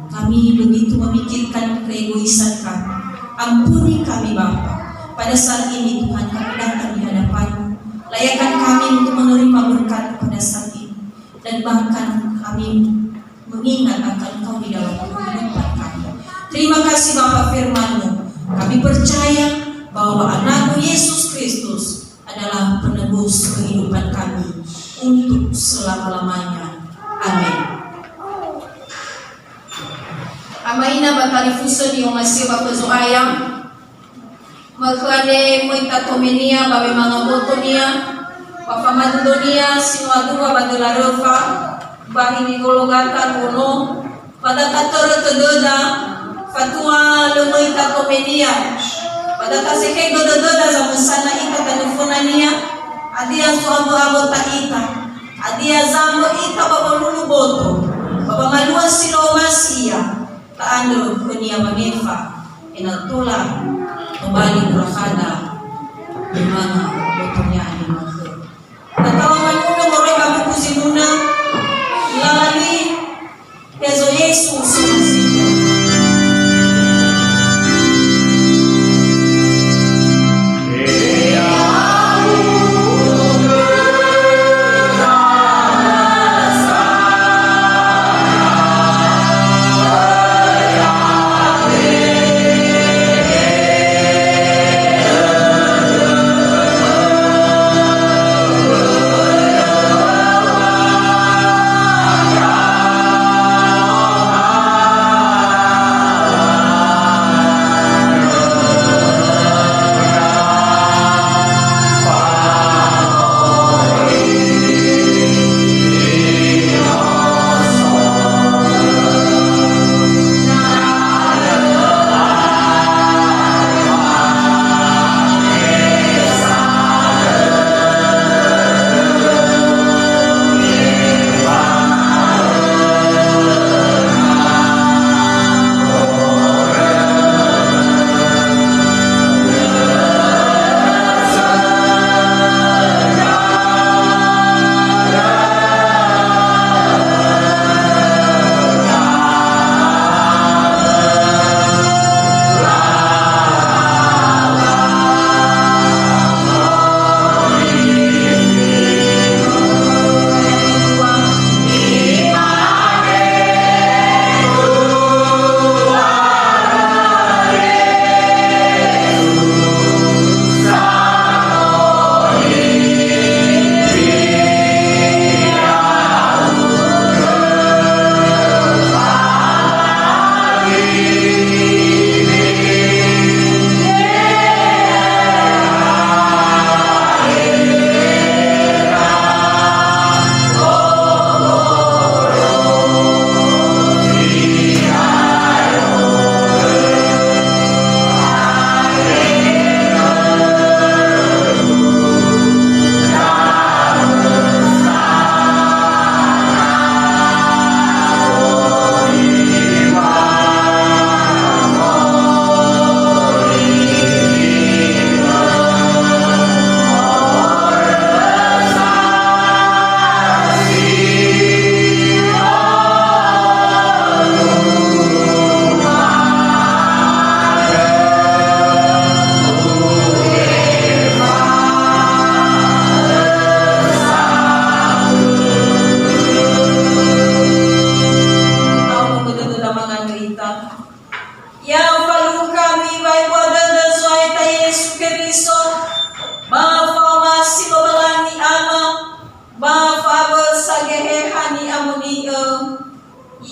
Speaker 5: kami begitu memikirkan keegoisan kami. Ampuni kami Bapa. Pada saat ini Tuhan kami datang di hadapan-Mu, layakkan kami untuk menerima berkat pada saat ini, dan bahkan kami mengingat akan Engkau di dalam kehidupan kami. Terima kasih Bapa firman-Mu. Kami percaya bahwa anak-Mu Yesus Kristus adalah penebus kehidupan kami untuk selama-lamanya. Amin. Amaina batari fuso di umasio bapazo ayam. Magkade mo itatomenia babe mga botonia. Papamadudonia sinuadua badularofa. Bahini gologatan uno. Pada tator tedoda. Fatua lumay tatomenia. Pada tasikay dododa sa musana ita tanufunania. Adia suabo-abo ta ita. Adia zambo ita babaluluboto. Babamaluan silo masia. Taano kunia magefa. Inatulang. Kembali berakada di mana botonya di mana. Tatawaman una mereka buku sinuna lalali peso Yesus Kristus.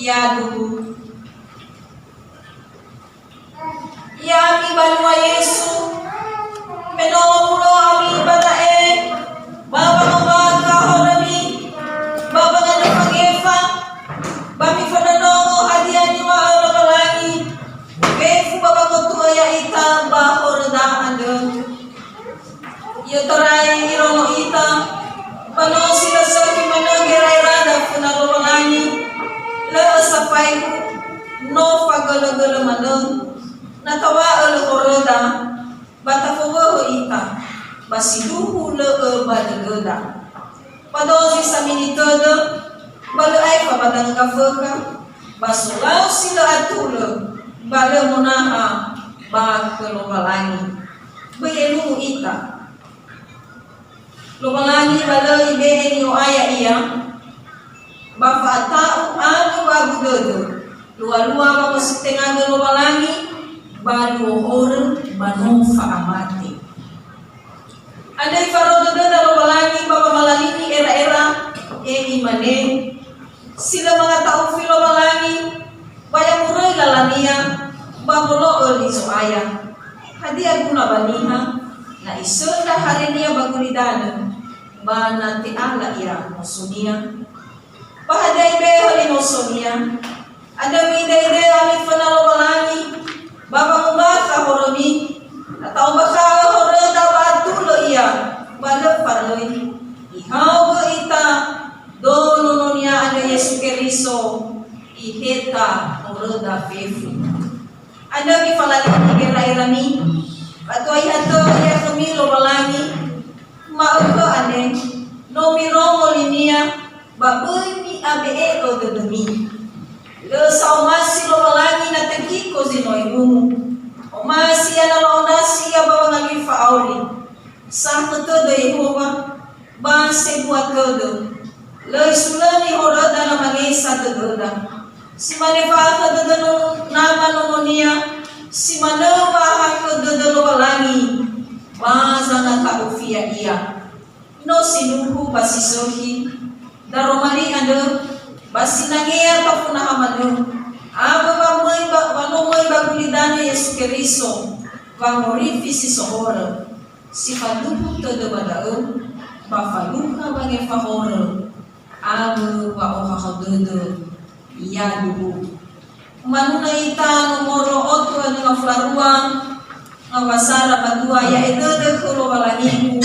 Speaker 5: Yadu Yami balwa Yesu Menomulo ami batae Baba mabaga horami Baba nga napagefa Bami fananongo hadiani wa alakalani Befu baba kotuaya ita bahorda andong Yotorai irono ita Pano sila sa kimanagira funalolangani la sapay no pagalo-galo manong natawa alokoroda batafogo ita basiduhu le badagoda padosi sa minitodo balo ay papadang kafoka basulaw sila atulo balo munaha bagkalungalangi bayelu ita lumalangi balo ibehen yung aya iya Bapak tahu anu babu dodo. Lua-lua bapak setengah dulu balangi. Balu orang manufa amati. Andai farodo dodo balangi bapak malalini era-era. Imane. Sila mga tao filo balangi. Bayang muroy lalania. Babulo oli soaya. Hadi aguna baniha. Na isunda hari niya bagulidano. Banati ala ira musunia. Pahaday beho ni musunia. Ada midayde ali fanalo balangi. Baba mubaka horomi. Atau baka horoda batulo iya. Balo parloy. Ihaw go ita. Dono nonia ada Yesu Keriso. Iheta horoda fefu. Ada mi falalini gira-irami. Patuay hato iya kumilo balangi. Mauto ane. No mirongo linia. Baboy mi abe o dodumi. Lo sa umasi lo balangi na tagkiko zinoy mo. Umasi na lo nasi ya bawa nagi fauli. Sa todo Yehova ba se buat todo. Lo isulani horoda na mangesa dododa. Si manefa ko dodo nama nomonia. Si manawa ko dodo lo balangi. Ba sa nakaufia iya. No sinuhu basisohi. Daromali ando basinangea papunahamano aba bamoy bagulidano Yesu Keriso vamorifi si sohora si faluhu todo badao bafaluha bange fahora aba wa ohahadodo iyaduhu manuna ita nomoro otu anu ngaflarua ngawasara badua ya edodo kulo balangiku.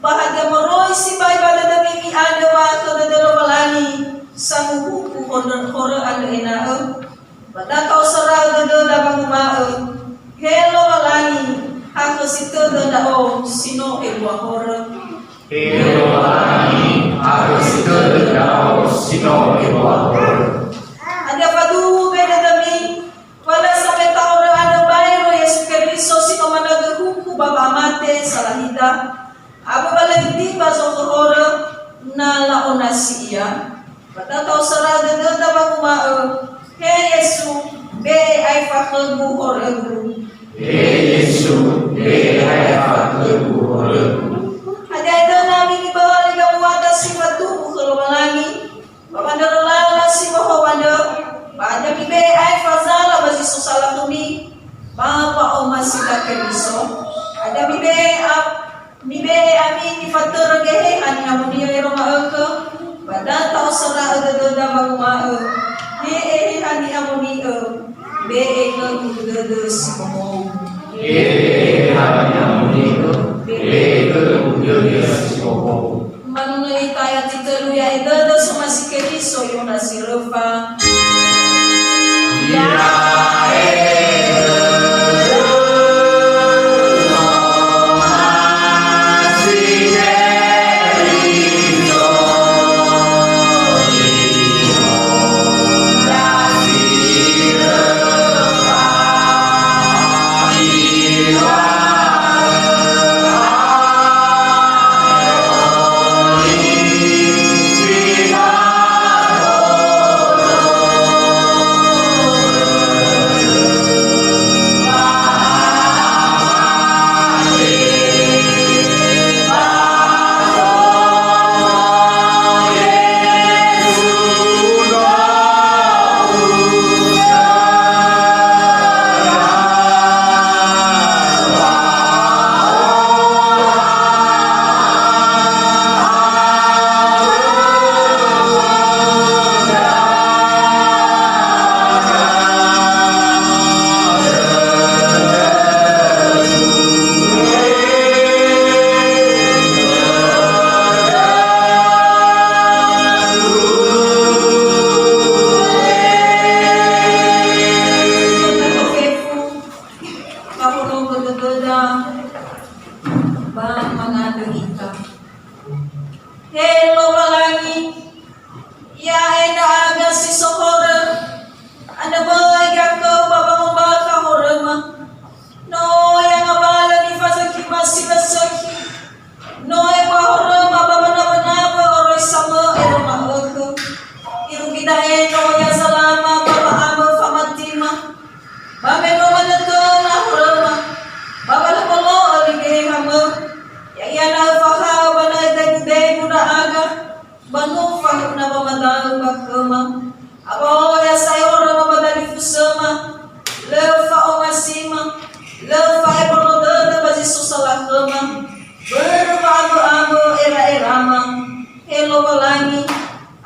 Speaker 5: Bahagia moroy si bay badadami mi ada wa to dadalo balani sanguku horo anu enao badakau sarau dado dabang mao hello balani ako sito dadao sino ewa horo
Speaker 4: hello balani ako sito dadao sino ewa horo
Speaker 5: ada padu beda masih ia. Pada tau serah dada bagumao. He Yesu, be ai fakegu horegu.
Speaker 4: Yesu, be ai fakegu horegu.
Speaker 5: Ada itu nabi di bawah liga muata si batu kelulangi. Babandala si bawah wanda. Bada be ai fazala basi susala tumi. Bapa o masih kebiso. Ada mibe ami ni fatur gehe ani amuni roma ke. Pada tau serah dada bagumao. He hani amuni be ke dada si bawah.
Speaker 4: Hani amuni be ke dada si bawah.
Speaker 5: Manunay tayo titulu ya dada sumasi keriso yung nasirupa. Hello malangi, ya ena aga si sokora, anda baga ko baba mabaka horema, no yang abala ni fazaki masih basaki, no eba horema baba naba oroy sama eroma aku, iru kita eno ya salama baba amo famatima, baba no manato na horema, baba lo olige hamo, ya yana faha bana deg muda aga, banu fahim na bamadang bakama, abo ya sayora mabadali fusama, lefa o masima, lefa e bonoda bazi susalakama, berbago amo era-erama, hello balangi,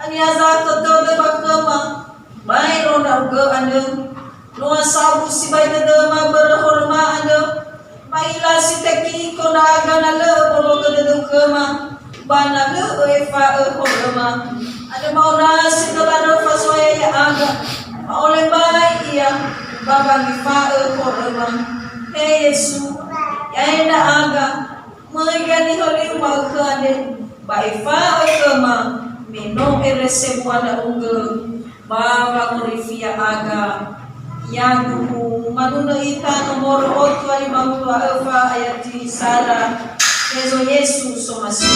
Speaker 5: aniaza kotoda bakama, mai ronda uga anda, noa sabu si bai dama berhorma anda, maila si teki konaga na le bolo kededukama, bana le efa horma, ada mau nasi telado fasoya ya aga, oleh bai ia, baba gifa horma, he Yesu, ya enda aga, megani holi mau kade, bai fa horma, meno erese buana unge, baba morifia aga. Yang manuna ita nomor 8 52 ayat sala Yesu Yesus so masih.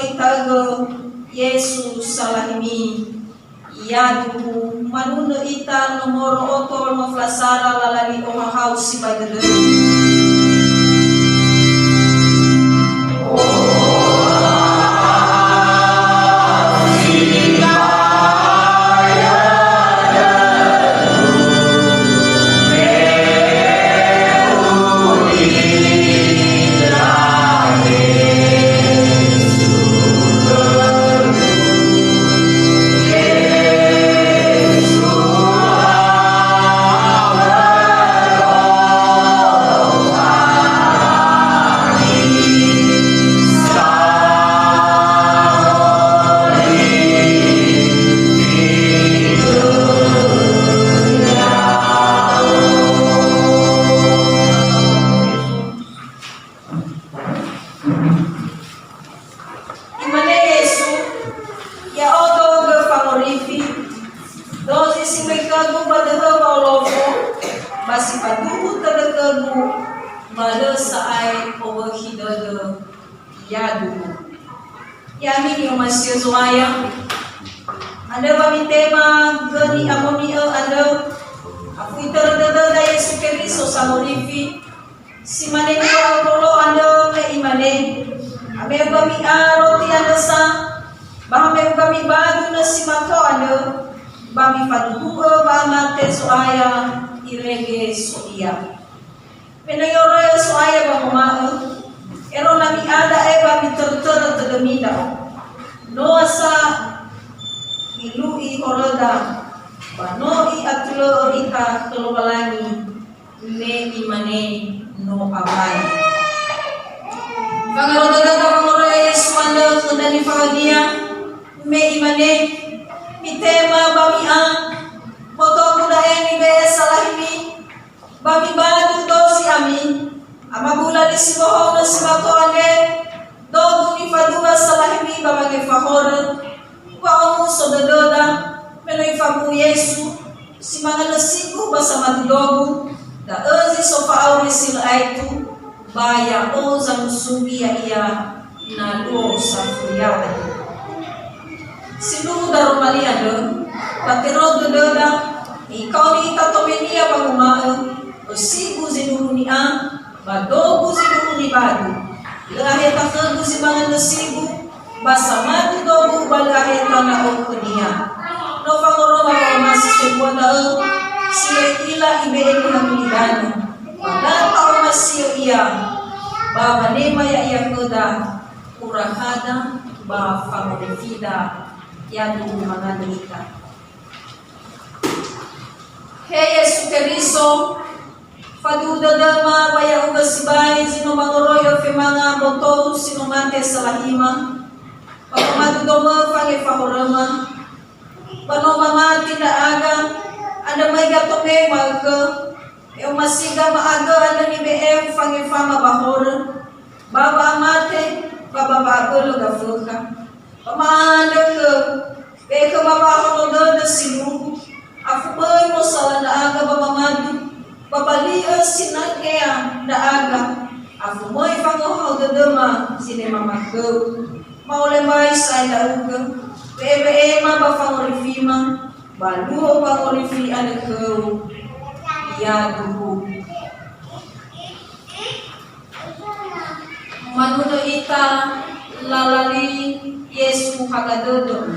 Speaker 5: itago Yesus salahimi yadu manuna ita nomoro otol maflasara lalali ohahau si bagede. Yami ni Masya Zoaya ada kami tema gani amoni ada aku iterdada da Yesus Kristo samorifi si mane ni rolo ada le imane ame kami roti ada sa bahame kami badu na si mato ada bami paduhu bama te Zoaya irege soia penayora Zoaya bama ero nami ada bami tertera tergemida noasa ilui oroda banoi atulo ita kelobalangi me imane no awai pangaroda da pangoro Yesuanda kendani fagia me imane mitema bami foto muda eni be salahimi bami badu dosi amin amabula disiboho na sibatone dogu ni faduga salahimi babage fahora wa omu sodododa melo ifabu Yesu si mga nasigo basa madudogu da ezi sofa aure sila aitu baya o zamusubi ya iya na luo sa fuyada silu darumali ado patiro dododa ikaw ni itatomenia pagumao o sigu zinuruni badogu zinuruni badu laheta kegu si mga nasigo basa madudogu balaheta na okunia no fangoro masih sebuah dal sila ila ibe hamilidano pada masih ia baba nema ya ia koda urahada ba favorita ya du manganita Hey Yesu Kristo faduda dama baya ugasibay sino mangoroyo fe mga boto sino mante salahima pagmadudomo fange fahorama pano mamati na aga ada may gatome mag yung masiga maaga ada ni BM fangi fama bahor baba amate baba bago lo gafuka pamanda ke be ke baba ko do silu afu boy mo sala na aga baba madu babali sinakea na aga afu moy fango ho dodoma sinema maggo maule mai sai da uga Bebe ba fangorifima baluho fangorifi anakau ya duhu manuno ita lalali Yesu hagadodo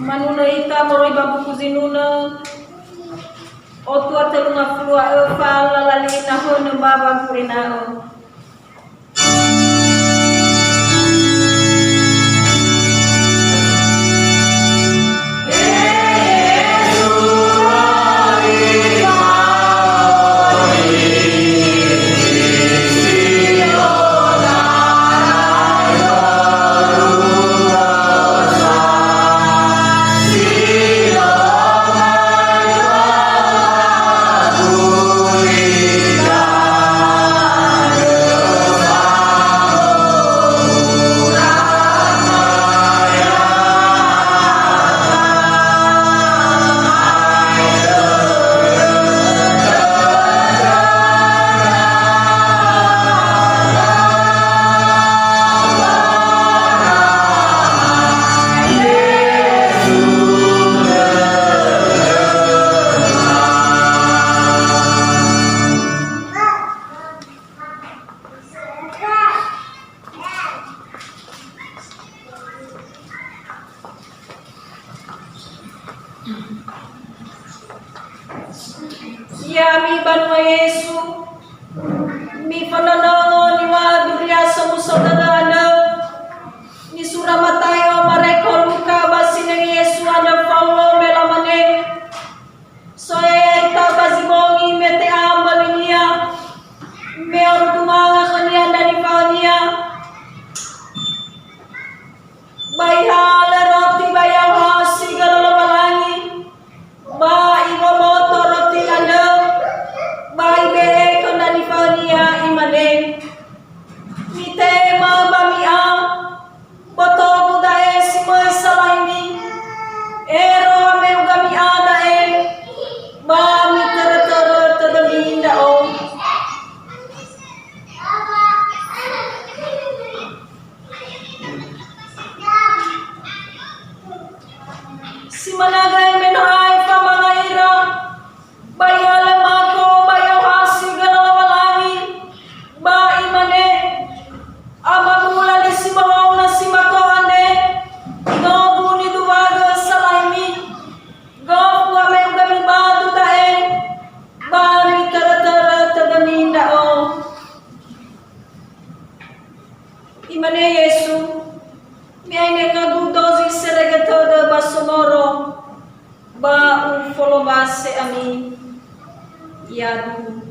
Speaker 5: Manuna ita moroi babu kuzinuna otua telunga flua fala lalina hono baba kurinao. Ya mi banwa Yesu mi pananango ni wa Biblia sa musodadana ni sura Matayo Mareko Luka basi ng Yesu ana Paulo melamane so ita bazibongi mete ambalinia meor dumanga kanya dari paunia bayhala roti bayaw hasi galalawalangi ba ibo moto roti anda bai bere kondani paunia imane mite ma bamia boto budae simoy salaimi ero ame ugami ada ba mi tara tadaminda o si managay menahay pa mga ira bayalam ako bayaw hasi galawalani ba imane amamula ni si mawaw na si makoane inobu ni duwaga sa laimi gopu ame ugami badu dae ba mi tara tadaminda o imane Yesu mi ay nagagudozi seregatoda basomoro ba un folobase ami yadu.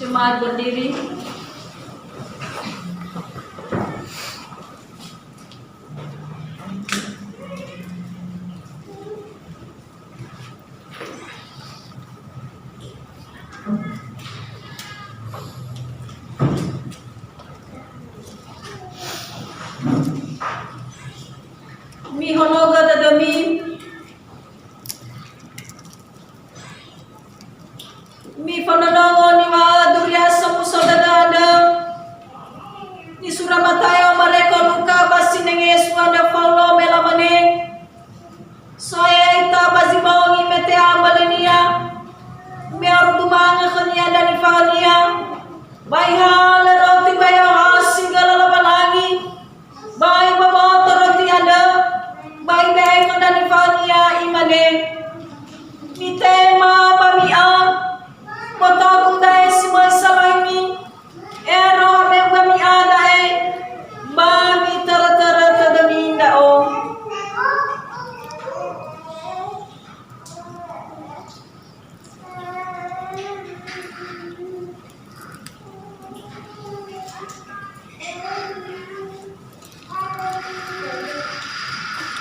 Speaker 5: Jemaat berdiri. Mi honoga dadami mi pananango ni mga durya sa puso dadada ni Suramataya mareko luka basi ng Yeswa na Paulo melamane soya ita basi bawang imete amalaniya mi arudumanga kanya dan ifania bayha laroti bayo hasingal labalangi bay babaw toroti ada bay bay dan ifania imane mi tema pamia Potong dai semua salami ero me kami ada mami tara tadaminda o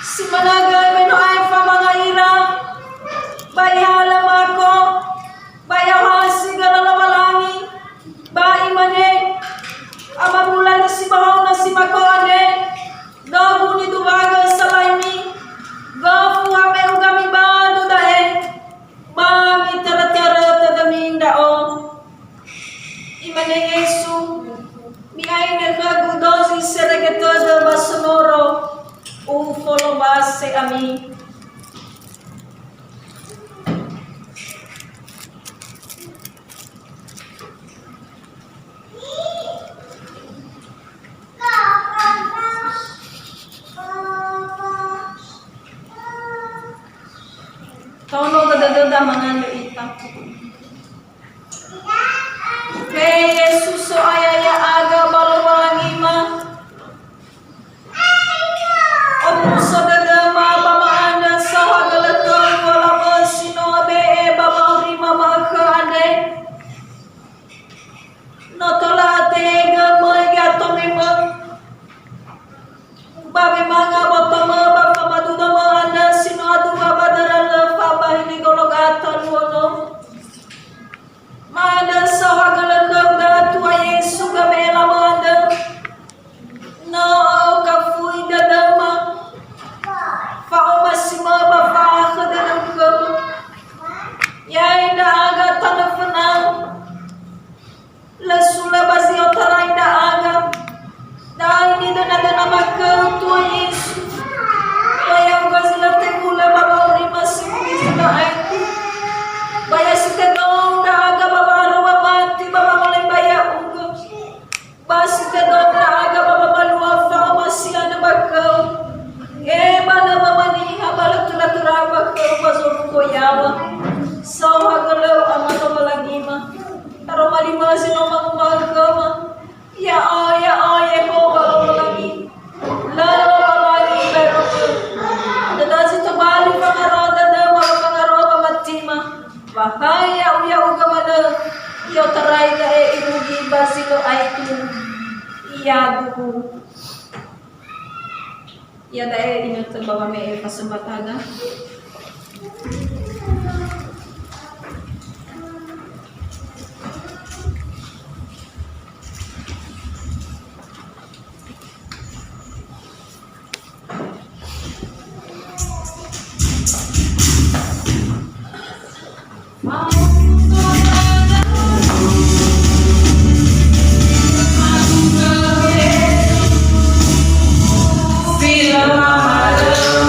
Speaker 5: si managay meno ay pamangaira bayhala mako bayaw sigala labalangi bai mane amabulan si bahaw na si makoane gabu ni dumaga salaimi gabu ame ugami bado dae mami tara tadaminda o imane Yesu mi ay nagkagudosi seregetodo basonoro ufolo base ami Tono kadadada mga luita. Kay Jesus so ayaya aga balawangima. O puso dadama pamaana sa wagalatong wala mo sinobe babauri mamakaane. Notolate gamoy gatomimang. Babi mga botoma bapamaduda mo anda sinoadu babadaran ini gologatan wono mada sahagalan gagda tua Yesu gamela manda no kafui dadama fao masima bapa kadalam kem ya inda aga tanafenang lasula basi otara inda aga da ini dana makau tua Yesu yang gazila tegula baba uri masih Baya sita dong aga baba roba mati baba mulai baya unggah basita dong aga baba balua fa masih ada bakal mana mama ni habala tura bakal bazor ko yawa sawa galau amalo malagima taro malima sino magmagama ya ko balo lagi lalo lagi pero dadasi tabali pangaroda da pangaroba matima bahaya uya ugamana yo taray da irugi basilo ay tu iya duku iya da inyo bawa me pasambataga
Speaker 1: Bila malam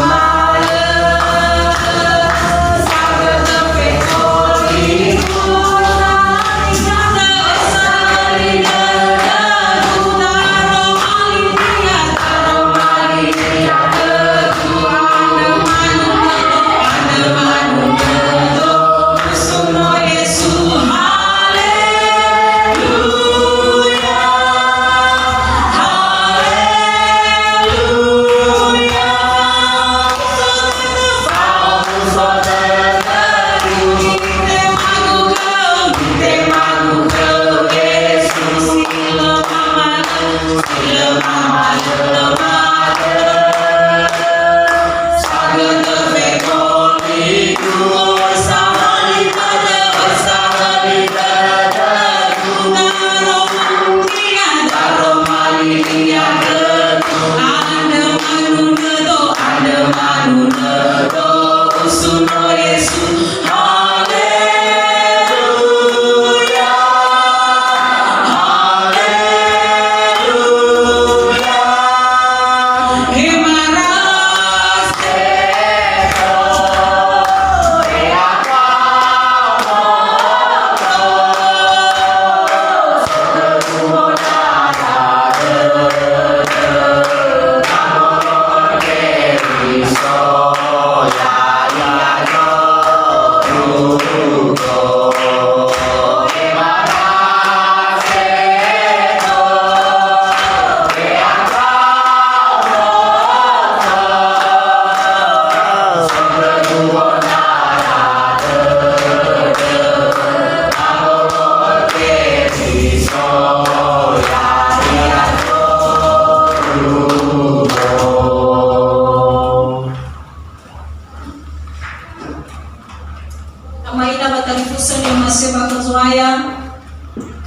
Speaker 5: Amaina batalifusan yang masih bakal suaya.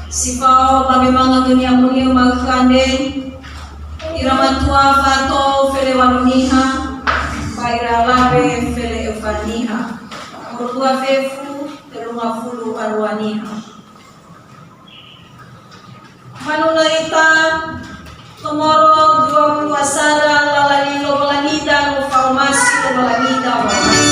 Speaker 5: Sifau pamemang dunia mulia magkandeng. Iramatua fato fele wanuniha. Baira labe fele evaniha. Murtua fefu terumafulu arwaniha. Manuna ita tomoro 20 asara lalani lobalanida farmasi lobalanida wamasi.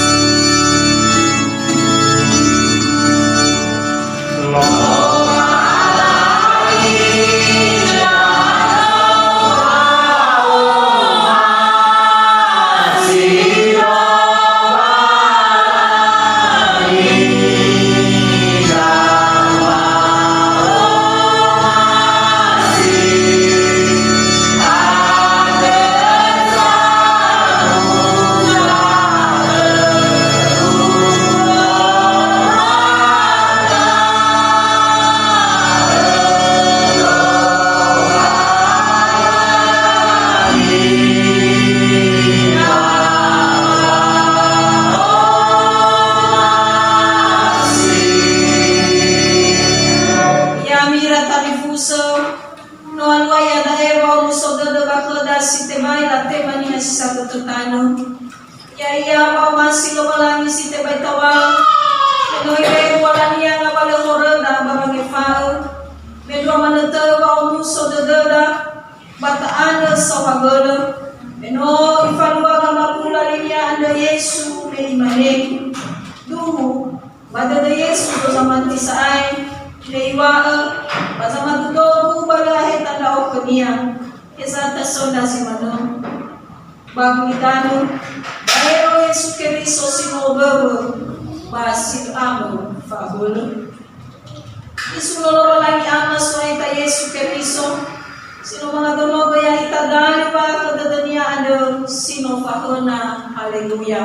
Speaker 5: Haleluya.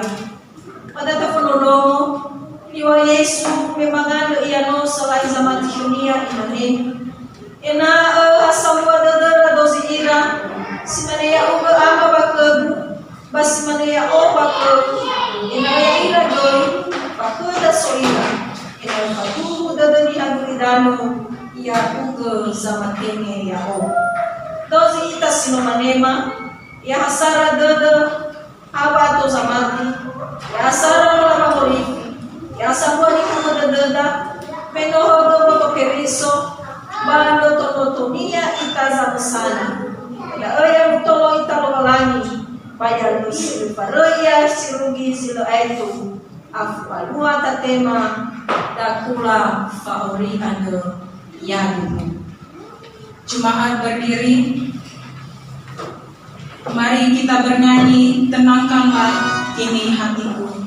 Speaker 5: Pada taponolongo, iwa Yesu memangalo iano salai zaman dunia imane. Ena asawa dadara dosi ira, simanaya uga ama bakag, basimanaya o bakag, ena ya ira joy, bakada so ira. Ena patuhu dadani haguridano, iya uga zaman tenge ya o. Dosi ita sinomanema, ya hasara dada, abato zamati ya sara la morifi ya saboni kama dada menoho do keriso bando totonia itaza sana ya aya mutolo italo walani bayar nusul faroya sirugi silo aitu afalua tatema dakula faori ando yanu.
Speaker 1: Jemaat berdiri. Mari kita bernyanyi, tenangkanlah ini hatiku.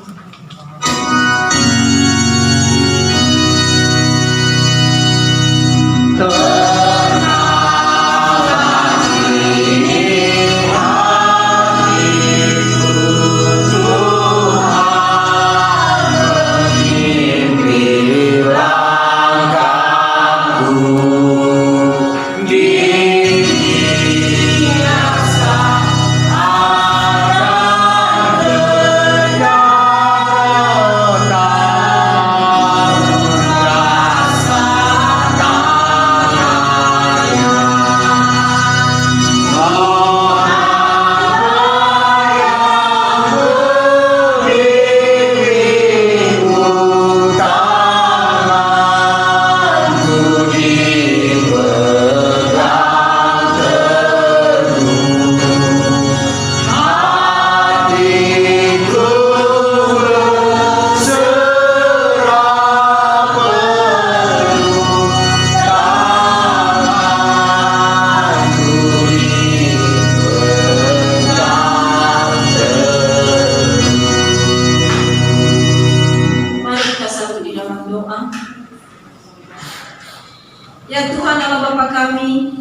Speaker 5: Ya Tuhan Allah Bapa kami,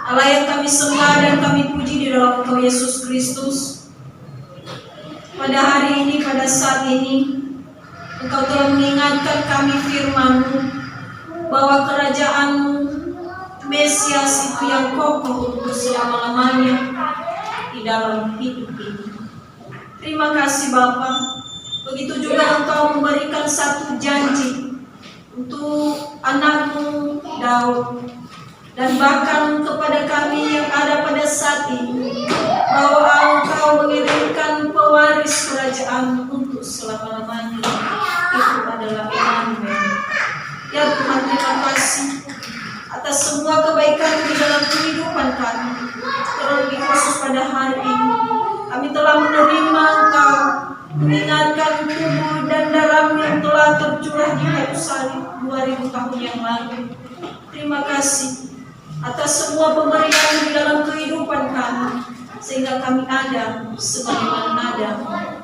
Speaker 5: Allah yang kami sembah dan kami puji di dalam Engkau Yesus Kristus. Pada hari ini, pada saat ini, Engkau telah mengingatkan kami firman-Mu bahwa kerajaan-Mu, Mesias itu yang kokoh untuk selama-lamanya di dalam hidup ini. Terima kasih Bapa, Begitu juga Engkau memberikan satu janji untuk anakmu Daud, dan bahkan kepada kami yang ada pada saat ini, bahwa Engkau mengirimkan pewaris kerajaan untuk selama-lamanya. Itu adalah Immanuel. Ya Tuhan, terima kasih atas semua kebaikan di dalam kehidupan kami. Terlebih khusus pada hari ini, kami telah menerima Engkau, mengingatkan tubuh dan darah yang telah tercurah di kayu salib 2000 tahun yang lalu. Terima kasih atas semua pemberian di dalam kehidupan kami, sehingga kami ada sebagaimana ada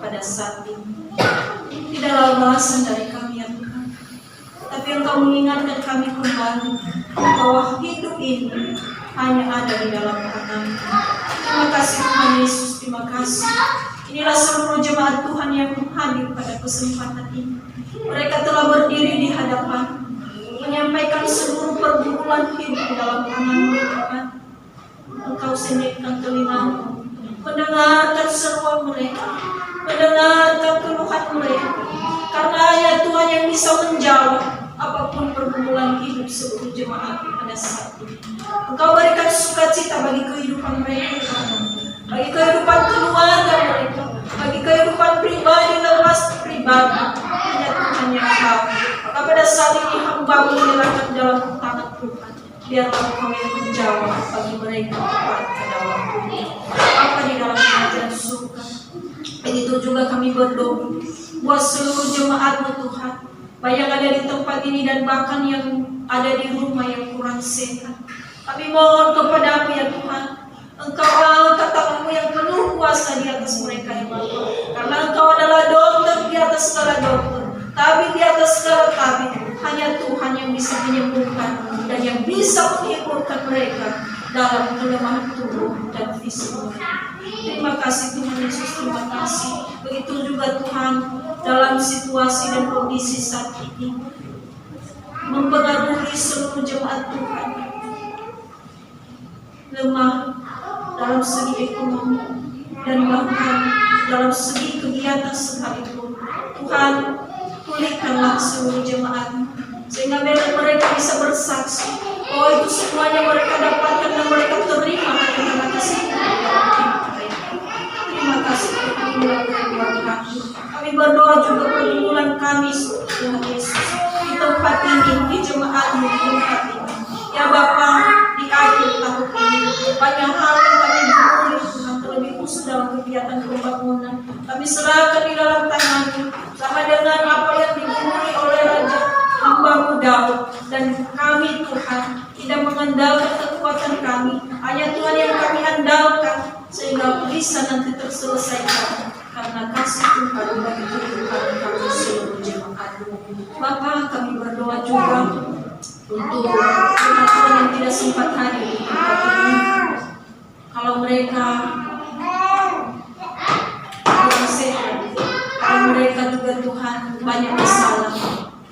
Speaker 5: pada saat ini. Tidaklah balasan dari kami ya Tuhan, tapi Engkau mengingatkan kami kembali bahwa hidup ini hanya ada di dalam tangan. Terima kasih Tuhan Yesus, terima kasih. Inilah seluruh jemaat Tuhan yang hadir pada kesempatan ini. Mereka telah berdiri di hadapan, menyampaikan seluruh pergumulan hidup di dalam tangan-Mu Tuhan. Engkau sendirikan telingamu, mendengarkan seruan mereka, mendengarkan keluhan mereka. Karena hanya Tuhan yang bisa menjawab apapun pergumulan hidup seluruh jemaat pada saat ini. Engkau berikan sukacita bagi kehidupan mereka, bagi kehidupan keluarga mereka, bagi kehidupan pribadi lepas pribadi. Hanya Tuhan yang tahu. Maka pada saat ini hamba menyerahkan dalam tangan Tuhan. Biarlah Engkau yang menjawab bagi mereka pada waktunya. Apa di dalam kerajaan surga. Begitu juga kami berdoa buat seluruh jemaat-Mu Tuhan, baik yang ada di tempat ini dan bahkan yang ada di rumah yang kurang sehat. Kami mohon kepada-Mu ya Tuhan, Engkau angkat tangan-Mu yang penuh kuasa di atas mereka ya Bapa. Karena Engkau adalah dokter di atas segala dokter, tabib di atas segala tabib. Hanya Tuhan yang bisa menyembuhkan dan yang bisa menghiburkan mereka dalam kelemahan tubuh dan fisik. Terima kasih Tuhan Yesus, terima kasih. Begitu juga Tuhan dalam situasi dan kondisi saat ini mempengaruhi seluruh jemaat Tuhan, lemah dalam segi ekonomi dan bahkan dalam segi kegiatan sekalipun. Tuhan, pulihkanlah seluruh jemaat sehingga mereka bisa bersaksi bahwa itu semuanya mereka dapatkan dan mereka terima karena kasih mereka. Terima kasih Tuhan. Kami berdoa juga pergumulan kami Tuhan Yesus di tempat ini, di jemaat-Mu di tempat ini. Ya Bapa, di akhir tahun ini banyak hal yang kami bergumul Tuhan, terlebih khusus dalam kegiatan pembangunan. Kami serahkan di dalam tangan-Mu sama dengan apa yang digumuli oleh Raja hamba-Mu Daud. Dan kami Tuhan tidak mengandalkan kekuatan kami, hanya Tuhan yang kami andalkan sehingga bisa nanti terselesaikan karena kasih Tuhan bagi kehidupan kami seluruh jemaat-Mu. Bapa, kami berdoa juga untuk jemaat yang tidak sempat hadir di tempat ini. Kalau mereka kurang sehat, kalau mereka juga Tuhan banyak masalah,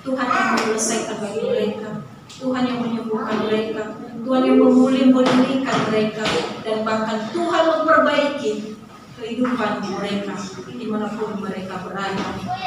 Speaker 5: Tuhan yang menyelesaikan bagi mereka, Tuhan yang menyembuhkan mereka, Tuhan yang memulihkan mereka, dan bahkan Tuhan memperbaiki kehidupan mereka dimanapun mereka berada.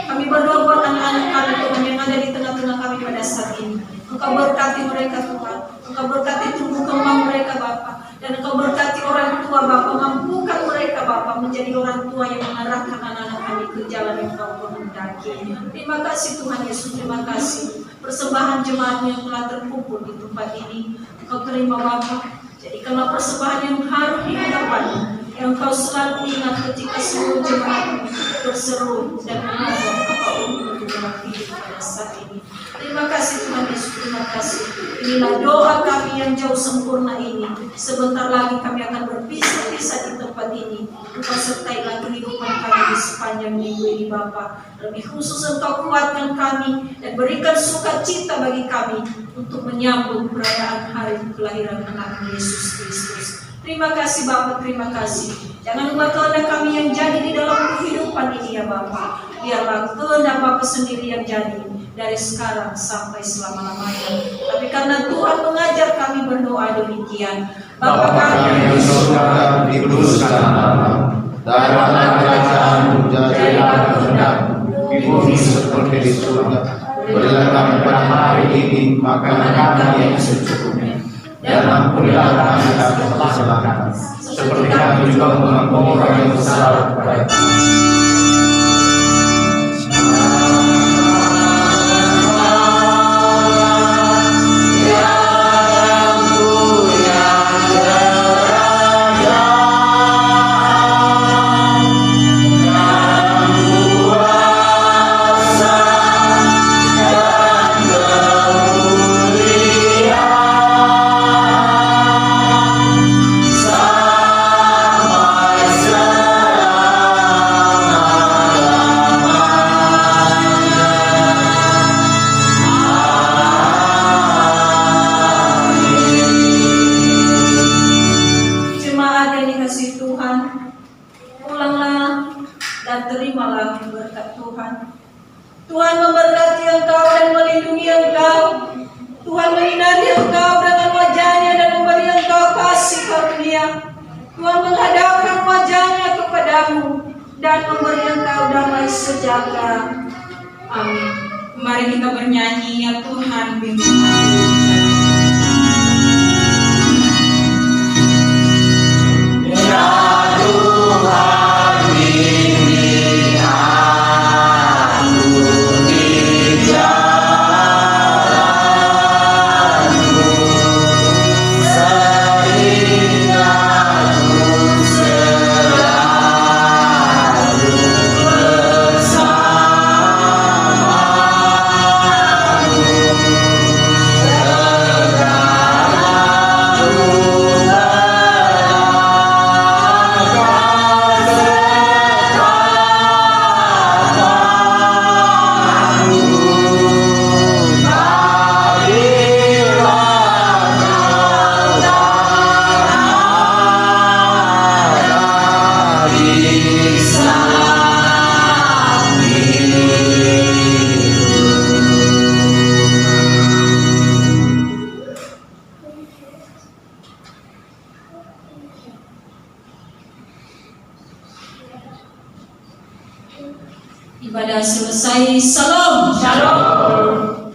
Speaker 5: Kami berdoa buat anak-anak kami Tuhan yang ada di tengah-tengah kami pada saat ini. Engkau berkati mereka Tuhan, Engkau berkati tumbuh kembang mereka Bapa, dan Engkau berkati orang tua Bapa, mampukan mereka Bapa menjadi orang tua yang mengarahkan anak-anak kami ke jalan yang Engkau kehendaki. Terima kasih Tuhan Yesus, terima kasih. Persembahan jemaat yang telah terkumpul di tempat ini Engkau terima Bapa. Jadikanlah persembahan yang harum di hadapan-Mu, yang Engkau selalu ingat ketika seluruh jemaat berseru dan memohon apapun untuk dalam hidup pada saat ini. Terima kasih Tuhan Yesus, terima kasih. Inilah doa kami yang jauh sempurna ini. Sebentar lagi kami akan berpisah-pisah di tempat ini. Engkau sertailah kehidupan kami di sepanjang minggu ini Bapa. Lebih khusus Engkau kuatkan kami dan berikan sukacita bagi kami untuk menyambut perayaan hari kelahiran anak Yesus Kristus. Terima kasih Bapa, terima kasih. Jangan lupa kehendak kami yang jadi di dalam kehidupan ini ya Bapa. Biarlah kehendak Bapa sendiri yang jadi dari sekarang sampai selama-lamanya. Tapi karena Tuhan mengajar kami berdoa demikian.
Speaker 4: Bapa kami yang di surga, dikuduskan namamu. Datanglah kerajaan-Mu, jadilah kehendak-Mu di bumi seperti di surga. Berilah kami pada hari ini makanan kami yang secukupnya, dan ampunilah kami atas kesalahan kami, seperti kami juga mengampuni orang yang bersalah kepada kami.
Speaker 5: Jemaat yang dikasihi Tuhan, pulanglah dan terimalah berkat Tuhan. Tuhan memberkati engkau dan melindungi engkau. Tuhan menyinari engkau dengan wajah-Nya dan memberi engkau kasih karunia. Tuhan menghadapkan wajah-Nya kepadamu dan memberi engkau damai sejahtera. Amin.
Speaker 1: Mari kita bernyanyi, ya Tuhan bimbing hati.
Speaker 5: Ibadah selesai. Salam. Shalom.